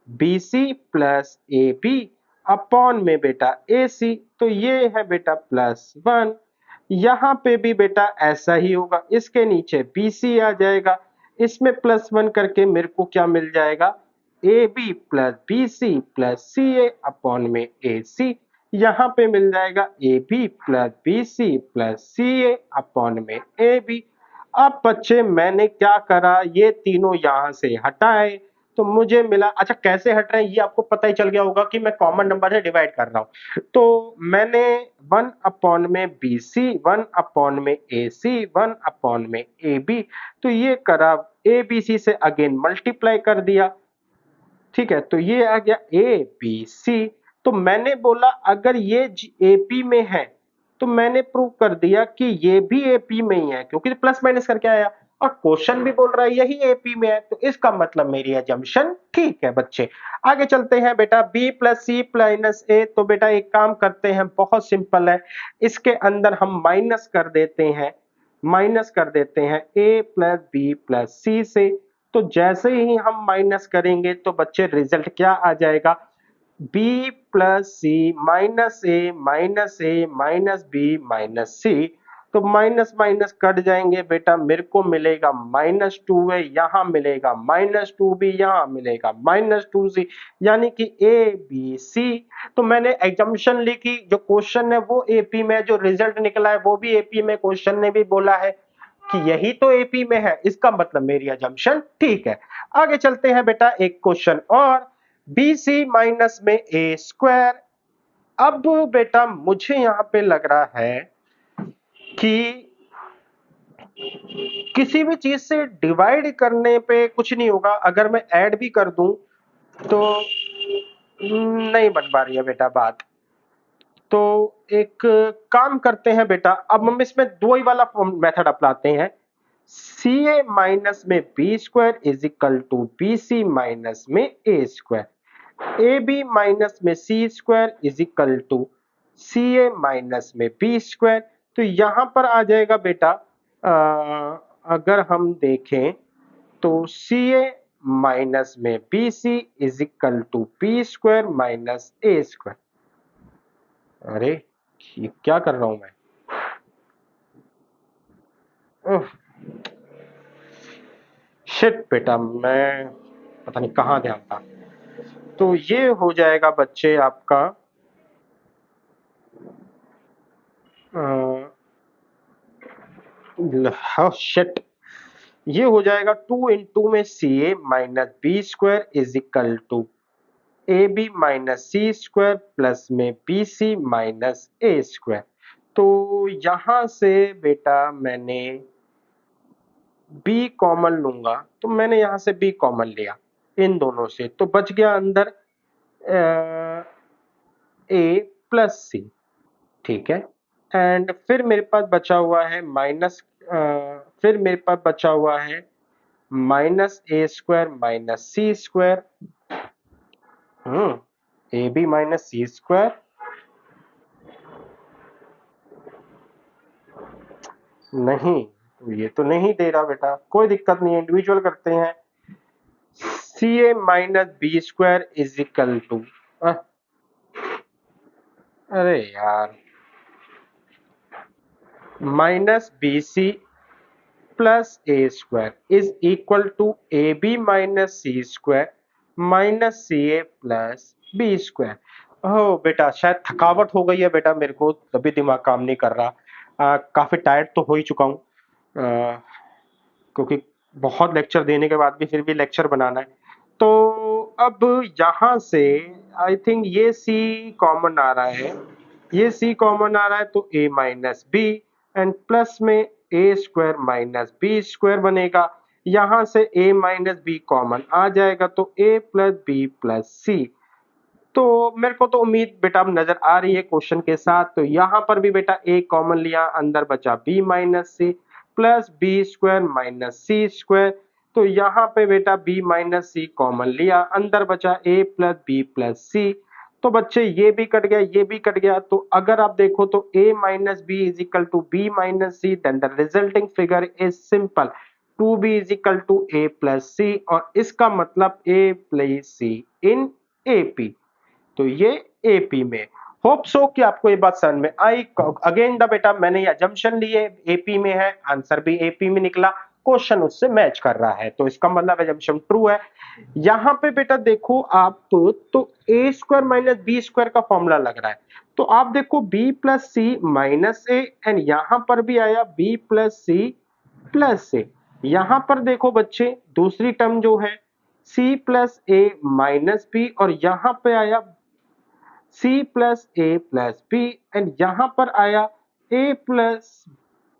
बी सी प्लस ए बी अपॉन में बेटा ए सी, तो ये है बेटा +1। यहाँ पे भी बेटा ऐसा ही होगा, इसके नीचे बी सी आ जाएगा, इसमें +1 करके मेरे को क्या मिल जाएगा, A B plus B C plus C A upon में ए सी। यहाँ पे मिल जाएगा A B plus B C plus C A upon में ए बी। अब बच्चे मैंने क्या करा, ये तीनों यहाँ से हटाए, तो मुझे मिला, अच्छा कैसे हट रहे हैं ये आपको पता ही चल गया होगा कि मैं कॉमन नंबर से डिवाइड कर रहा हूँ। तो मैंने 1 अपॉन में बी सी, 1 अपॉन में ए सी, 1 अपॉन में ए बी, तो ये करा ए बी सी से अगेन मल्टीप्लाई कर दिया। ठीक है, तो ये आ गया ए बी सी। तो मैंने बोला अगर ये एपी में है, तो मैंने प्रूव कर दिया कि ये भी एपी में ही है, क्योंकि प्लस माइनस करके आया, और क्वेश्चन भी बोल रहा है यही एपी में है, तो इसका मतलब मेरी अजम्पशन ठीक है बच्चे। आगे चलते हैं बेटा, बी प्लस सी माइनस ए, तो बेटा एक काम करते हैं, बहुत सिंपल है, इसके अंदर हम माइनस कर देते हैं, माइनस कर देते हैं ए प्लस बी प्लस सी से। तो जैसे ही हम माइनस करेंगे तो बच्चे रिजल्ट क्या आ जाएगा, b plus C minus A minus B minus C. तो माइनस माइनस कट जाएंगे बेटा, मेरे को मिलेगा -2 है, यहाँ मिलेगा -2b, यहाँ मिलेगा -2c, यानी कि ए बी सी। तो मैंने एग्जाम्पशन लिखी, जो क्वेश्चन है वो एपी में, जो रिजल्ट निकला है वो भी एपी में, क्वेश्चन ने भी बोला है कि यही तो एपी में है, इसका मतलब मेरी अजम्पशन ठीक है। आगे चलते हैं बेटा, एक क्वेश्चन और, बी सी माइनस में ए स्क्वायर। अब बेटा मुझे यहां पे लग रहा है कि किसी भी चीज से डिवाइड करने पे कुछ नहीं होगा, अगर मैं ऐड भी कर दूं तो नहीं बन पा रही है बेटा बात। तो एक काम करते हैं बेटा, अब हम इसमें दो ही वाला मेथड अपनाते हैं, सी ए माइनस में B square is equal to b C minus में ए स्क्वायर, ए बी माइनस में सी square is equal to C A minus में बी स्क्वायर। तो यहां पर आ जाएगा बेटा, अगर हम देखें तो सी ए माइनस में B C is equal to B square minus A square. अरे ये क्या कर रहा हूं मैं, शिट बेटा, मैं पता नहीं कहाँ ध्यान था। तो ये हो जाएगा बच्चे आपका शिट, ये हो जाएगा 2 में सी ए minus B square is equal to a B minus C square plus में बी सी माइनस ए स्क्वायर। तो यहां से बेटा मैंने बी कॉमन लूंगा, तो मैंने यहां से बी कॉमन लिया इन दोनों से, तो बच गया अंदर ए प्लस सी। ठीक है, एंड फिर मेरे पास बचा हुआ है माइनस, फिर मेरे पास बचा हुआ है minus A square minus C square. A B minus C square, नहीं तो ये तो नहीं दे रहा बेटा, कोई दिक्कत नहीं है, इंडिविजुअल करते हैं। C A minus B square is equal to, अरे यार, minus b C plus a square is equal to a B minus C square minus c A plus B square. ओह बेटा, शायद थकावट हो गई है बेटा मेरे को, तभी दिमाग काम नहीं कर रहा। काफी टायर्ड तो हो ही चुका हूँ, क्योंकि बहुत लेक्चर देने के बाद भी फिर भी लेक्चर बनाना है। तो अब यहाँ से आई थिंक ये सी कॉमन आ रहा है, ये सी कॉमन आ रहा है, तो ए माइनस बी एंड प्लस में ए स्क्वायर माइनस बी स्क्वायर बनेगा। यहाँ से ए माइनस बी कॉमन आ जाएगा, तो ए प्लस बी प्लस सी। तो मेरे को तो उम्मीद बेटा अब नजर आ रही है क्वेश्चन के साथ। तो यहाँ पर भी बेटा ए कॉमन लिया, अंदर बचा b minus c plus B square minus सी स्क्वायर। तो यहाँ पे बेटा बी माइनस सी कॉमन लिया, अंदर बचा ए प्लस बी प्लस सी। तो बच्चे ये भी कट गया, ये भी कट गया। तो अगर आप देखो तो a minus b is equal to b minus c, then the resulting figure is simple 2b is equal to a plus c, और इसका मतलब a plus c in AP। तो ये एपी में। होप सो कि आपको ये बात समझ में आई। अगेन द बेटा मैंने ये अजम्पशन लिए एपी में है, आंसर भी एपी में निकला, क्वेश्चन उससे मैच कर रहा है, तो इसका मतलब अजम्पशन ट्रू है। यहाँ पे बेटा देखो आप, तो a square minus B square का फॉर्मूला लग रहा है। तो आप देखो b plus C minus A, and यहां पर भी आया b plus C plus a. यहां पर देखो बच्चे दूसरी टर्म जो है सी प्लस ए माइनस बी, और यहां पे आया c plus a plus B, and यहां पर आया a plus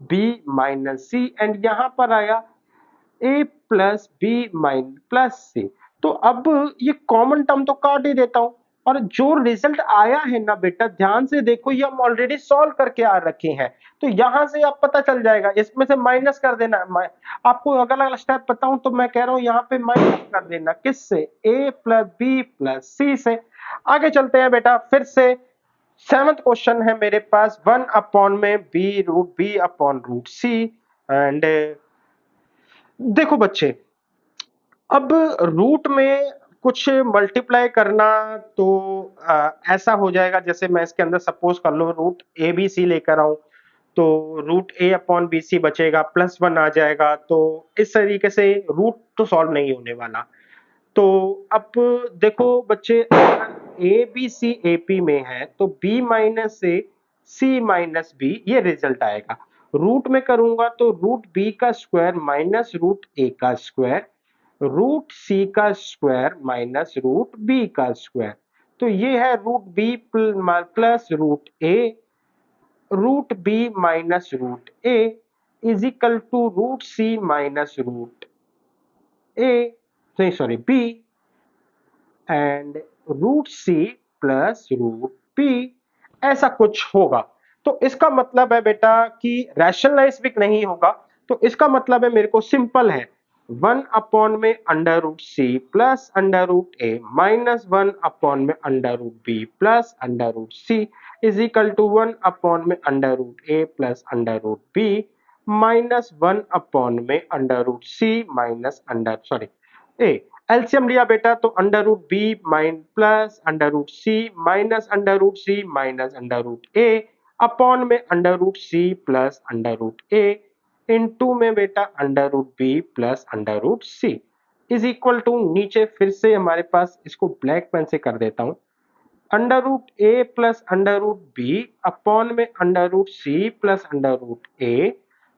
B minus c, and यहां पर आया a plus B minus plus C. तो अब ये कॉमन टर्म तो काट ही देता हूं, और जो रिजल्ट आया है ना बेटा ध्यान से देखो, ये हम ऑलरेडी सॉल्व करके आ रखे हैं। तो यहां से आप पता चल जाएगा, इसमें से माइनस कर देना। आपको अगला अगला स्टेप बताऊं तो मैं कह रहा हूं यहाँ पे माइनस कर देना, किससे, ए प्लस बी प्लस सी से। आगे चलते हैं बेटा, फिर से 7th क्वेश्चन है मेरे पास, 1 में B root B upon root C. And देखो बच्चे, अब रूट में कुछ मल्टीप्लाई करना, तो ऐसा हो जाएगा जैसे मैं इसके अंदर सपोज कर लो रूट ए बी सी लेकर आऊं, तो रूट ए अपॉन बी सी बचेगा, +1 आ जाएगा। तो इस तरीके से रूट तो सॉल्व नहीं होने वाला। तो अब देखो बच्चे, अगर A B C A P में है तो बी माइनस ए सी माइनस बी ये रिजल्ट आएगा। रूट में करूंगा तो रूट बी का स्क्वायर माइनस रूट ए का स्क्वायर, रूट सी का स्क्वायर माइनस रूट बी का स्क्वायर। तो ये है root B plus root a, root B minus root A is equal to root C minus root a, नहीं sorry b, and root C plus root b, ऐसा कुछ होगा। तो इसका मतलब है बेटा कि रैशनलाइज भी नहीं होगा। तो इसका मतलब है मेरे को सिंपल है, 1 में under root C plus under root a minus 1 में under root B plus under root C is equal to 1 में under root a plus under root B minus 1 में under root C minus under sorry a. LCM लिया बेटा, तो under root b minus plus under root सी minus under root सी minus under root ए upon में under root C plus under root A into में बेटा under root B plus under root C is equal to, नीचे फिर से हमारे पास, इसको black pen से कर देता हूं, under root a plus under root B upon में under root C plus under root a.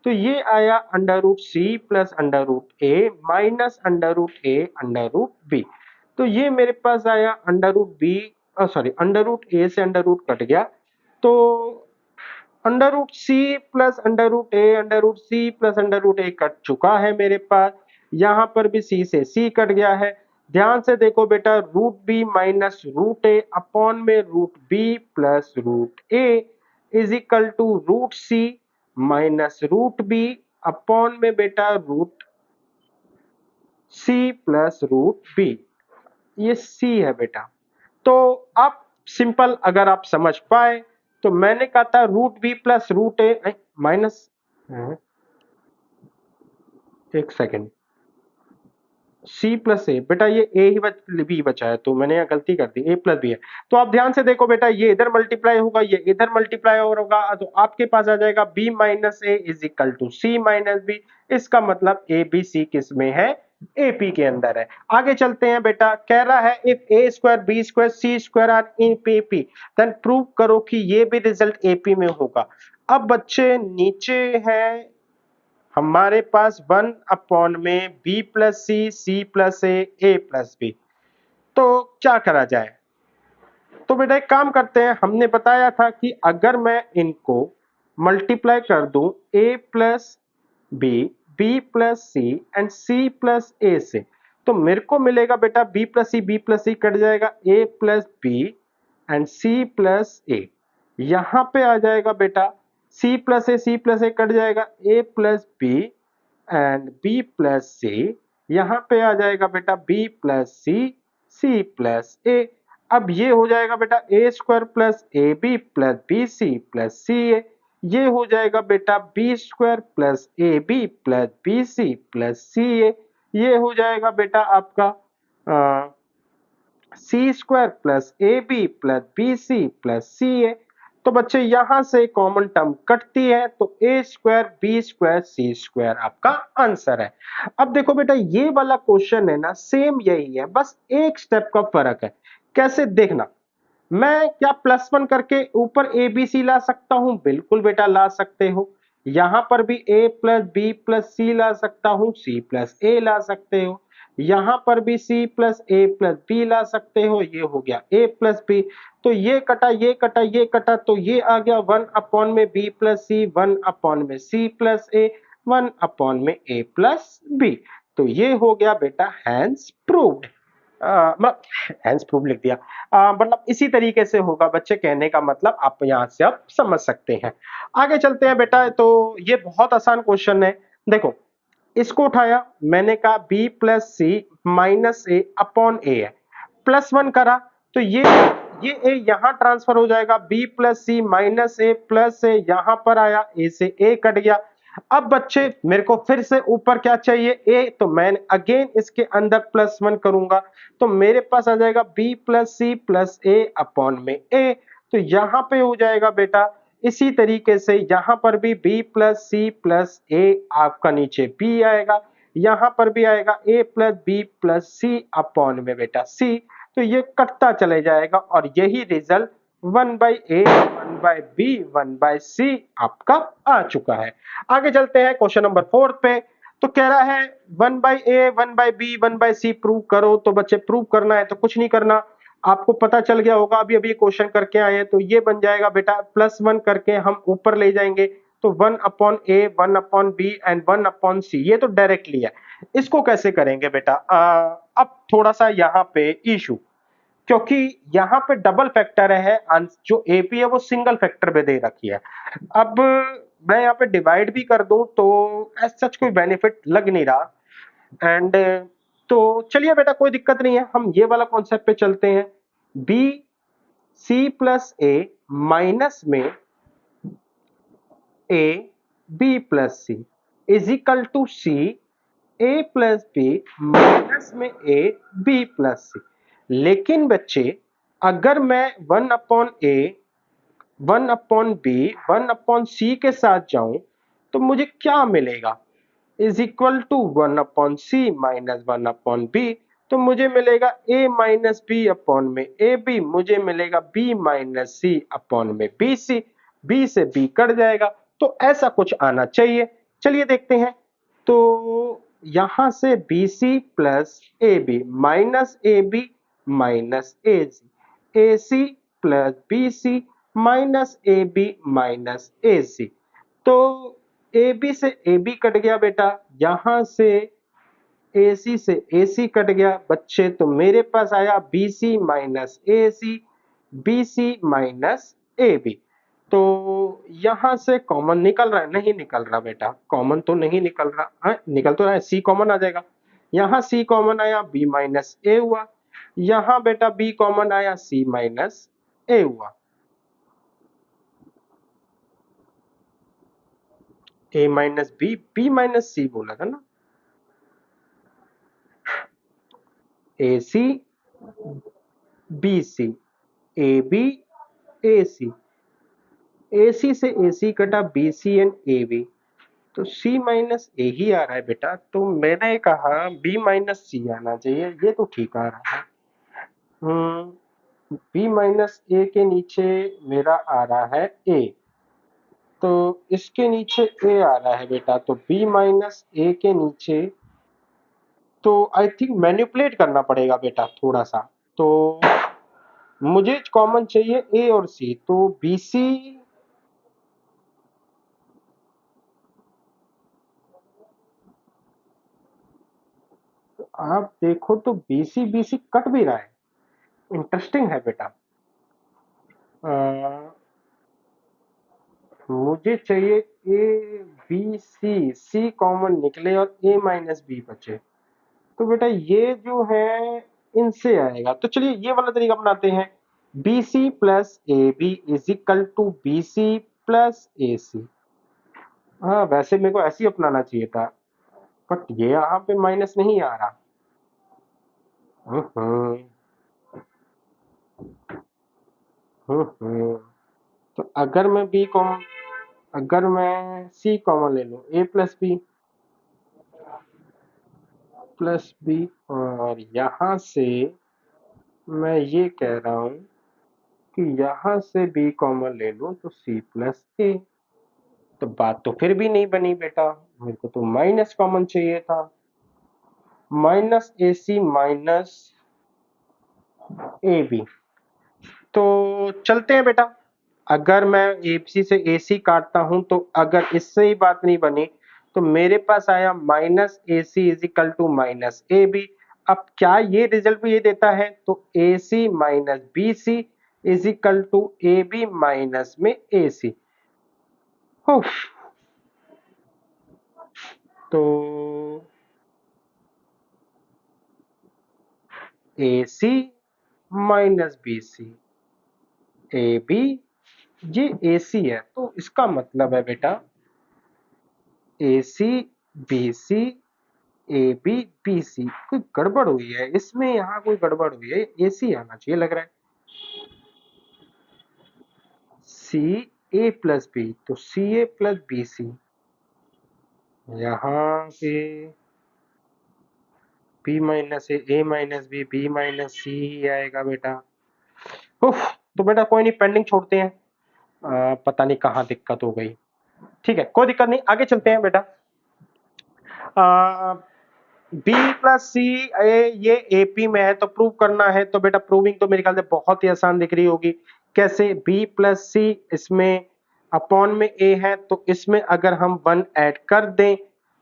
तो ये आया under root C plus under root a minus under root a under root b. तो ये मेरे पास आया under root b, sorry under root a से अंडर रूट कट गया, तो under root C plus under root a under root C plus under root a cut चुका है मेरे पास। यहां पर भी सी से सी कट गया है। ध्यान से देखो बेटा, रूट बी माइनस रूट ए अपॉन में root B plus root A is equal to root C minus root B upon में बेटा रूट सी प्लस रूट बी। ये सी है बेटा। तो आप सिंपल अगर आप समझ पाए तो मैंने कहा था root B plus root a minus, एक सेकेंड, सी प्लस ए, बेटा ये ए ही बी बचा है, तो मैंने यहाँ गलती कर दी, ए प्लस बी है। तो आप ध्यान से देखो बेटा, ये इधर मल्टीप्लाई होगा, ये इधर मल्टीप्लाई होगा, तो आपके पास आ जाएगा B minus A is equal to C minus B. इसका मतलब ए बी सी किस में है, एपी के अंदर है। आगे चलते हैं बेटा, कह रहा है if A square B square C square are in AP then prove करो कि ये भी रिजल्ट एपी में होगा। अब बच्चे नीचे है हमारे पास 1 अपॉन में B plus C plus a plus B. तो क्या करा जाए, तो बेटा एक काम करते हैं, हमने बताया था कि अगर मैं इनको मल्टीप्लाई कर दूं ए plus b, b plus C and C plus ए से, तो मेरे को मिलेगा बेटा बी प्लस सी कट जाएगा, ए plus B and C plus a. यहां पे आ जाएगा बेटा सी प्लस ए कट जाएगा, ए plus B and B plus c. यहां पे आ जाएगा बेटा बी प्लस सी प्लस ए। अब ये हो जाएगा बेटा a square plus A B C plus C a. ये हो जाएगा बेटा B square plus A B C plus C a. ये हो जाएगा बेटा आपका c square plus A B C plus सी ए। तो बच्चे यहां से कॉमन टर्म कटती है, तो a square B square C square आपका आंसर है। अब देखो बेटा, ये वाला क्वेश्चन है ना, सेम यही है, बस एक स्टेप का फर्क है। कैसे देखना, मैं क्या प्लस वन करके ऊपर ए बी सी ला सकता हूं, बिल्कुल बेटा ला सकते हो। यहां पर भी ए प्लस बी प्लस सी ला सकता हूं, सी प्लस ए ला सकते हो। यहां पर भी सी प्लस ए प्लस बी ला सकते हो, ये हो गया ए प्लस बी। तो ये कटा ये कटा ये कटा, तो ये आ गया 1 अपॉन में बी प्लस सी, 1 अपॉन में सी प्लस ए, 1 अपॉन में ए प्लस बी। तो ये हो गया बेटा हैंस प्रूव्ड। मतलब हैंस प्रूव लिख दिया, मतलब इसी तरीके से होगा बच्चे, कहने का मतलब आप यहां से आप समझ सकते हैं। आगे चलते हैं बेटा, तो ये बहुत आसान क्वेश्चन है। देखो इसको उठाया, मैंने कहा बी प्लस सी माइनस ए अपॉन ए है, प्लस वन करा, तो ये ए यहां ट्रांसफर हो जाएगा, B plus C minus A plus a यहां पर आया, ए से ए कट गया। अब बच्चे मेरे को फिर से ऊपर क्या चाहिए, ए, तो मैं अगेन इसके अंदर प्लस वन करूंगा, तो मेरे पास आ जाएगा B plus C plus A upon में ए। तो यहां पे हो जाएगा बेटा इसी तरीके से, यहां पर भी b plus C plus A आपका नीचे b आएगा, यहां पर भी आएगा a plus B plus C upon में बेटा c। तो ये कटता चले जाएगा और यही result 1 by A 1 by B 1 by c आपका आ चुका है। आगे चलते हैं क्वेश्चन नंबर 4 पे। तो कह रहा है 1 by A 1 by B 1 by C prove करो। तो बच्चे प्रूव करना है तो कुछ नहीं करना, आपको पता चल गया होगा, अभी अभी क्वेश्चन करके आए हैं, तो ये बन जाएगा बेटा प्लस वन करके हम ऊपर ले जाएंगे, तो 1 upon a 1 upon b and 1 upon c, ये तो डायरेक्टली है। इसको कैसे करेंगे बेटा, अब थोड़ा सा यहाँ पे इशू, क्योंकि यहाँ पे डबल फैक्टर है, जो एपी है वो सिंगल फैक्टर पे दे रखी है। अब मैं यहाँ पे डिवाइड भी कर दूं तो एज सच कोई बेनिफिट लग नहीं रहा, एंड तो चलिए बेटा कोई दिक्कत नहीं है, हम ये वाला कॉन्सेप्ट पे चलते हैं। बी सी प्लस ए माइनस में A B plus C is equal to C A plus B minus में ए बी प्लस सी। लेकिन बच्चे अगर मैं 1 upon a 1 upon B 1 upon सी के साथ जाऊं, तो तो मुझे क्या मिलेगा, is equal to 1/c minus 1/b। तो मुझे मिलेगा a माइनस बी अपॉन में ए बी, मुझे मिलेगा b माइनस सी अपॉन में बी सी, b से b कट जाएगा। तो ऐसा कुछ आना चाहिए। चलिए देखते हैं। तो यहां से b C plus A B minus A B minus A C plus B C minus A B minus A c. तो ए बी से ए बी कट गया बेटा, यहां से ए सी से ए सी कट गया बच्चे, तो मेरे पास आया B C minus A C, B C minus A B. तो यहां से कॉमन निकल रहा है? नहीं निकल रहा बेटा, कॉमन तो नहीं निकल रहा है। निकल तो रहा है, सी कॉमन आ जाएगा। यहां सी कॉमन आया, बी माइनस ए हुआ। यहां बेटा बी कॉमन आया, सी माइनस ए हुआ। ए माइनस बी, बी माइनस सी बोला था ना। ए C B C, A B ए सी, ए सी से ए सी कटा, B C and A B, तो सी माइनस ए ही आ रहा है बेटा। तो मैंने कहा बी माइनस सी आना चाहिए, ये तो ठीक आ रहा है। बी माइनस ए के नीचे मेरा आ रहा है ए, तो इसके नीचे ए आ रहा है बेटा, तो बी माइनस ए के नीचे तो आई थिंक मैनिपुलेट करना पड़ेगा बेटा थोड़ा सा। तो मुझे कॉमन चाहिए ए और सी, तो बी सी, आप देखो तो बी सी कट भी रहा है। इंटरेस्टिंग है बेटा। मुझे चाहिए A B C, C common निकले और ए माइनस बी बचे। तो बेटा ये जो है इनसे आएगा, तो चलिए ये वाला तरीका अपनाते हैं। B C plus A b is equal to b C plus A c. हाँ वैसे मेरे को ऐसे ही अपनाना चाहिए था, बट ये यहाँ पे माइनस नहीं आ रहा। हम्म तो अगर मैं सी कॉमन ले लूं, ए प्लस बी, और यहां से मैं ये कह रहा हूं कि यहां से बी कॉमन ले लूं तो सी प्लस ए। तो बात तो फिर भी नहीं बनी बेटा, मेरे को तो माइनस कॉमन चाहिए था। Minus A C minus A B. तो चलते हैं बेटा। अगर मैं एसी से एसी काटता हूं, तो अगर इससे ही बात नहीं बनी, तो मेरे पास आया minus A c is equal to minus A b. अब क्या ये रिजल्ट भी ये देता है? तो a C minus b C is equal to a B minus में ए सी। तो a C minus b C, A b, ये ए सी है, तो इसका मतलब है बेटा a C B C A b b c. कोई गड़बड़ हुई है इसमें, यहाँ कोई गड़बड़ हुई है, ए सी आना चाहिए लग रहा है। सी ए प्लस बी, तो सी ए प्लस बी सी, यहाँ पे B minus A minus B minus सी ही आएगा बेटा। उफ, तो बेटा कोई नहीं, पेंडिंग छोड़ते हैं। पता नहीं कहाँ दिक्कत हो गई। ठीक है, कोई दिक्कत नहीं, आगे चलते हैं बेटा। बी प्लस सी ए, ये एपी में है तो प्रूव करना है। तो बेटा प्रूविंग तो मेरे ख्याल से बहुत ही आसान दिख रही होगी। कैसे? बी प्लस सी, इसमें अपॉन में ए है, तो इसमें अगर हम 1 ऐड कर दें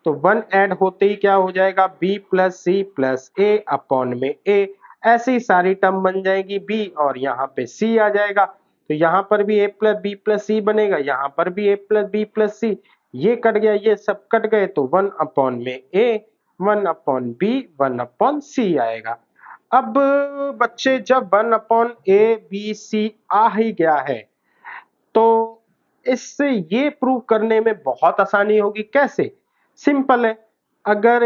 तो 1 ऐड होते ही क्या हो जाएगा? B plus C plus A upon में ए। ऐसे ही सारी टर्म बन जाएगी बी, और यहाँ पे सी आ जाएगा। तो यहाँ पर भी ए प्लस बी प्लस सी बनेगा, यहाँ पर भी ए प्लस बी प्लस सी। ये कट गया, ये सब कट गए, तो 1 अपॉन में ए, 1 अपॉन बी, 1 अपॉन सी आएगा। अब बच्चे जब 1 अपॉन ए बी सी आ ही गया है, तो इससे ये प्रूव करने में बहुत आसानी होगी। कैसे? सिंपल है। अगर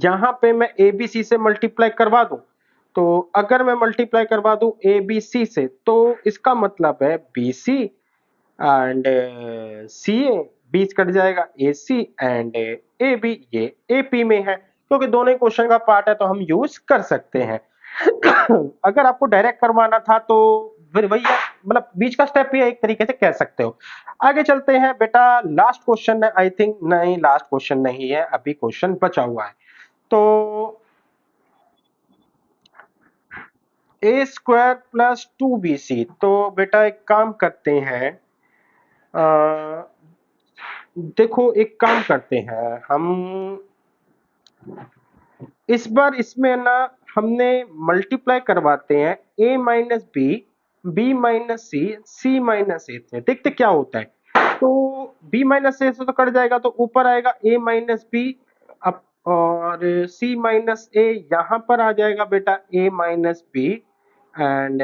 यहां पे मैं ए बी सी से मल्टीप्लाई करवा दूं, तो अगर मैं मल्टीप्लाई करवा दूं ए बी सी से, तो इसका मतलब है B C and C A बीच कट जाएगा, A C and A b, ये ए पी में है, क्योंकि दोनों ही क्वेश्चन का पार्ट है तो हम यूज कर सकते हैं। अगर आपको डायरेक्ट करवाना था तो फिर वही है, मतलब बीच का स्टेप ही है, एक तरीके से कह सकते हो। आगे चलते हैं बेटा, लास्ट क्वेश्चन है आई थिंक, नहीं लास्ट क्वेश्चन नहीं है, अभी क्वेश्चन बचा हुआ है। तो ए स्क्वायर प्लस 2bc, तो बेटा एक काम करते हैं, देखो एक काम करते हैं हम, इस बार इसमें ना हमने मल्टीप्लाई करवाते हैं a minus b, b minus c, c minus a से, देखते क्या होता है। तो b माइनस ए से तो कट जाएगा, तो ऊपर आएगा a माइनस बी, अब और c माइनस ए यहां पर आ जाएगा बेटा a minus B, and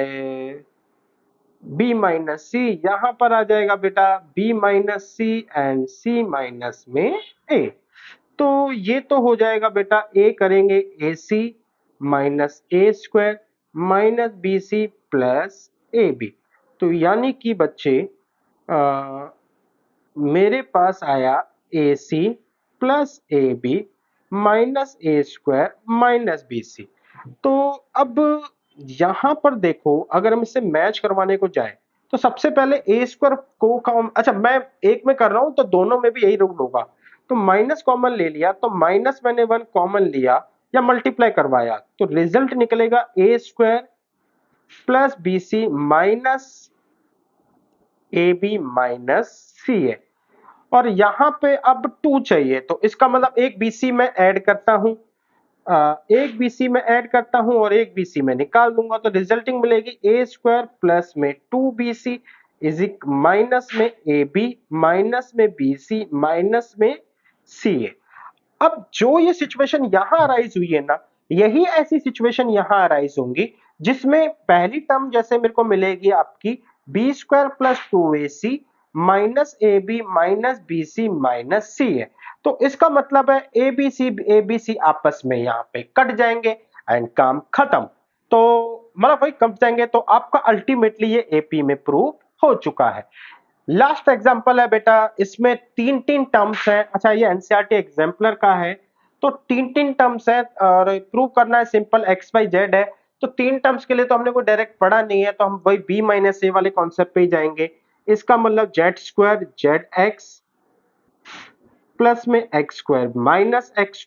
b minus c यहां पर आ जाएगा बेटा b minus c, and c minus में a। तो ये तो हो जाएगा बेटा, a करेंगे a C minus A square minus b C plus A B. तो यानी कि बच्चे मेरे पास आया a C plus A B minus A square minus b सी। तो अब यहां पर देखो, अगर हम इसे मैच करवाने को जाए तो सबसे पहले ए स्क्वायर को अच्छा मैं एक में कर रहा हूं तो दोनों में भी यही रूल होगा। तो माइनस कॉमन ले लिया, तो माइनस मैंने 1 कॉमन लिया या मल्टीप्लाई करवाया, तो रिजल्ट निकलेगा a square plus B C minus A B minus c है। और यहां पे अब 2 चाहिए, तो इसका मतलब एक बीसी में ऐड करता हूं, एक बीसी में ऐड करता हूं और एक बीसी में निकाल दूंगा, तो रिजल्टिंग मिलेगी ए स्क्वायर प्लस में 2bc इज माइनस में ए बी माइनस में बीसी माइनस में सी ए। अब जो ये सिचुएशन यहां अराइज हुई है ना, यही ऐसी सिचुएशन यहां अराइज होंगी जिसमें पहली टर्म जैसे मेरे को मिलेगी आपकी b square plus 2ac minus A B minus b C minus c है। तो इसका मतलब है ए बी सी आपस में यहाँ पे कट जाएंगे एंड काम खत्म। तो मतलब वही कट जाएंगे, तो आपका अल्टीमेटली ये एपी में प्रूव हो चुका है। लास्ट एग्जांपल है बेटा, इसमें तीन तीन टर्म्स हैं। अच्छा ये एनसीईआरटी एग्जाम्पलर का है, तो तीन तीन टर्म्स है और प्रूव करना है, सिंपल एक्स वाई जेड है। तो तीन टर्म्स के लिए तो हमने कोई डायरेक्ट पढ़ा नहीं है, तो हम वही बी माइनस ए वाले कॉन्सेप्ट पे ही जाएंगे। इसका मतलब z square z x plus में x square minus x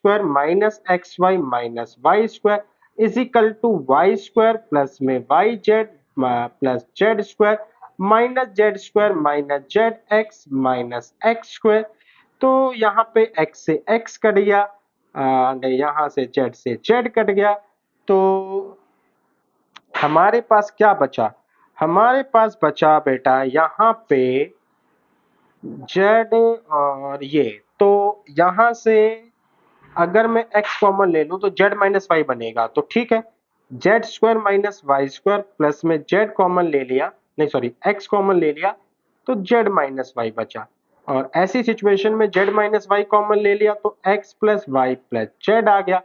y minus Y square is equal to y square plus में y z plus z square minus z x minus x square. तो यहाँ पे x से x cut गया, यहाँ से z cut गया। तो हमारे पास क्या बचा, हमारे पास बचा बेटा यहाँ पे z और ये, तो यहां से अगर मैं x कॉमन ले लूं तो z माइनस वाई बनेगा, तो ठीक है Z square minus Y square plus में z कॉमन ले लिया, नहीं सॉरी x कॉमन ले लिया, तो z माइनस वाई बचा। और ऐसी सिचुएशन में z माइनस वाई कॉमन ले लिया तो x plus y plus z आ गया।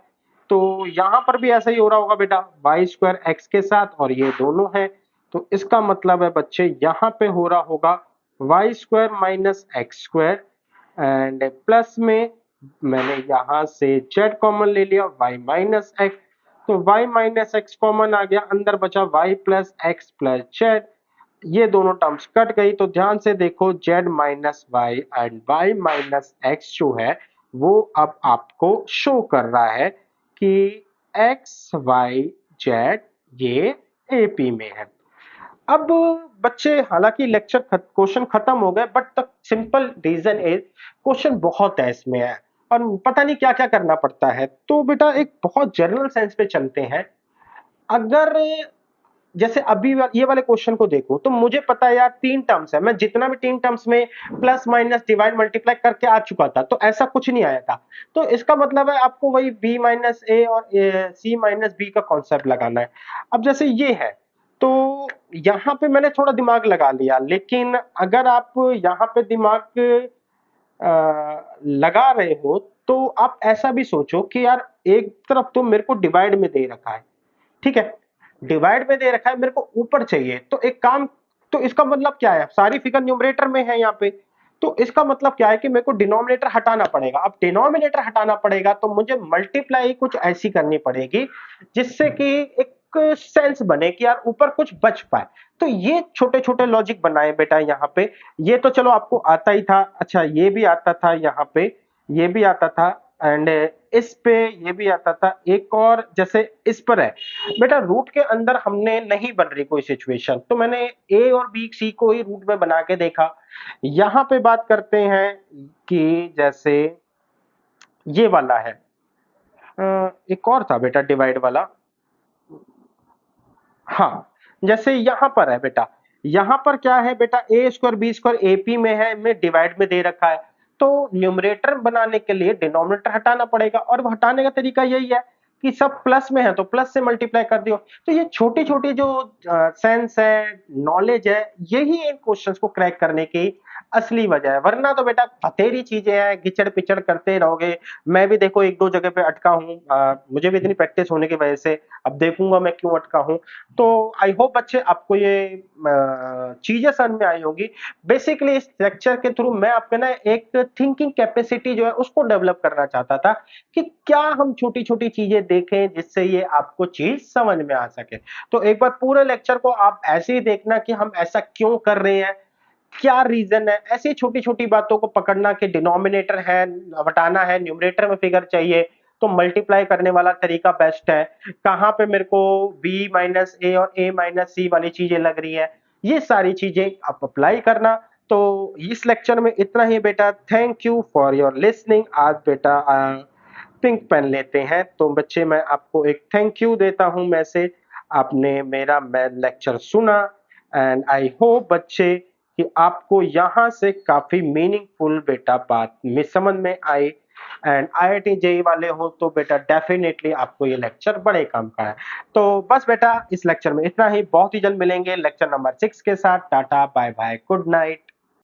तो यहां पर भी ऐसा ही हो रहा होगा बेटा, वाई स्क्वायर एक्स के साथ और ये दोनों है, तो इसका मतलब है बच्चे यहाँ पे हो रहा होगा Y square minus x square and plus में मैंने यहां से z कॉमन ले लिया y माइनस एक्स, तो y माइनस एक्स कॉमन आ गया, अंदर बचा y plus X plus Z. ये दोनों टर्म्स कट गई, तो ध्यान से देखो z minus Y and y minus X जो है वो अब आपको शो कर रहा है कि x y z ये AP में है। अब बच्चे हालांकि लेक्चर क्वेश्चन खत्म हो गए, but the simple reason is question बहुत है इसमें है और पता नहीं क्या क्या करना पड़ता है। तो बेटा एक बहुत जनरल सेंस पे चलते हैं। अगर जैसे अभी ये वाले क्वेश्चन को देखो, तो मुझे पता है यार तीन टर्म्स है, मैं जितना भी तीन टर्म्स में प्लस माइनस डिवाइड मल्टीप्लाई करके आ चुका था, तो ऐसा कुछ नहीं आया था। तो इसका मतलब है आपको वही बी माइनस ए और सी माइनस बी का कॉन्सेप्ट लगाना है। अब जैसे ये है, तो यहाँ पे मैंने थोड़ा दिमाग लगा लिया, लेकिन अगर आप यहाँ पे दिमाग लगा रहे हो तो आप ऐसा भी सोचो कि यार एक तरफ तो मेरे को डिवाइड में दे रखा है, ठीक है, डिवाइड में दे रखा है, मेरे को ऊपर चाहिए, तो एक काम, तो इसका मतलब क्या है, सारी फिगर न्यूमरेटर में है यहाँ पे, तो इसका मतलब क्या है कि मेरे को डिनोमिनेटर हटाना पड़ेगा। अब डिनोमिनेटर हटाना पड़ेगा तो मुझे मल्टीप्लाई कुछ ऐसी करनी पड़ेगी जिससे कि एक सेंस बने कि यार ऊपर कुछ बच पाए। तो ये छोटे-छोटे लॉजिक बनाए बेटा यहाँ पे। ये तो चलो आपको आता ही था। अच्छा ये भी आता था यहाँ पे, ये भी आता था एंड इस पे ये भी आता था। एक और जैसे इस पर है, बेटा रूट के अंदर हमने नहीं बन रही कोई सिचुएशन, तो मैंने ए और बी, सी को ही रूट में बना के देखा। यहाँ पे बात करते हैं कि जैसे ये वाला है, एक और था बेटा डिवाइड वाला। हाँ, जैसे यहाँ पर है बेटा, यहाँ पर क्या है बेटा, a square B square AP में है, में डिवाइड में दे रखा है। तो न्यूमरेटर बनाने के लिए डिनोमिनेटर हटाना पड़ेगा और वो हटाने का तरीका यही है कि सब प्लस में है तो प्लस से मल्टीप्लाई कर दियो। तो ये छोटी-छोटी जो सेंस है, नॉलेज है, यही इन क्वेश्चंस को क्रैक करने की असली वजह है। वरना तो बेटा बथेरी चीजें हैं, गिचड़-पिचड़ करते रहोगे। मैं भी देखो 1-2 जगह पे अटका हूँ। मुझे भी इतनी प्रैक्टिस होने की वजह से अब देखूंगा मैं क्यों अटका हूँ। तो आई होप बच्चे आपको ये चीजें समझ में आई होगी। बेसिकली इस लेक्चर के थ्रू मैं आपके ना एक थिंकिंग कैपेसिटी जो है उसको डेवलप करना चाहता था कि क्या हम छोटी-छोटी चीजें देखें जिससे ये आपको चीज समझ में आ सके। तो एक बार पूरे लेक्चर को आप ऐसे ही देखना कि हम ऐसा क्यों कर रहे हैं, क्या रीजन है। ऐसी छोटी-छोटी बातों को पकड़ना कि डिनोमिनेटर है, हटाना है, न्यूमरेटर में फिगर चाहिए, तो मल्टीप्लाई करने वाला तरीका बेस्ट है। कहाँ पे मेरे को b माइनस ए और a माइनस सी वाली चीजें लग रही है, ये सारी चीजें आप अप्लाई करना। तो इस लेक्चर में इतना ही बेटा। Thank you for your listening. आज बेटा पिंक पेन लेते हैं, तो बच्चे मैं आपको एक थैंक यू देता हूँ मैसेज। आपने मेरा मैथ लेक्चर सुना एंड आई होप बच्चे कि आपको यहाँ से काफी मीनिंगफुल बेटा बात में समझ में आई। एंड आईआईटी जेई वाले हो तो बेटा डेफिनेटली आपको ये लेक्चर बड़े काम का है। तो बस बेटा इस लेक्चर में इतना ही। बहुत ही जल्द मिलेंगे लेक्चर नंबर 6 के साथ। Tata bye bye, good night.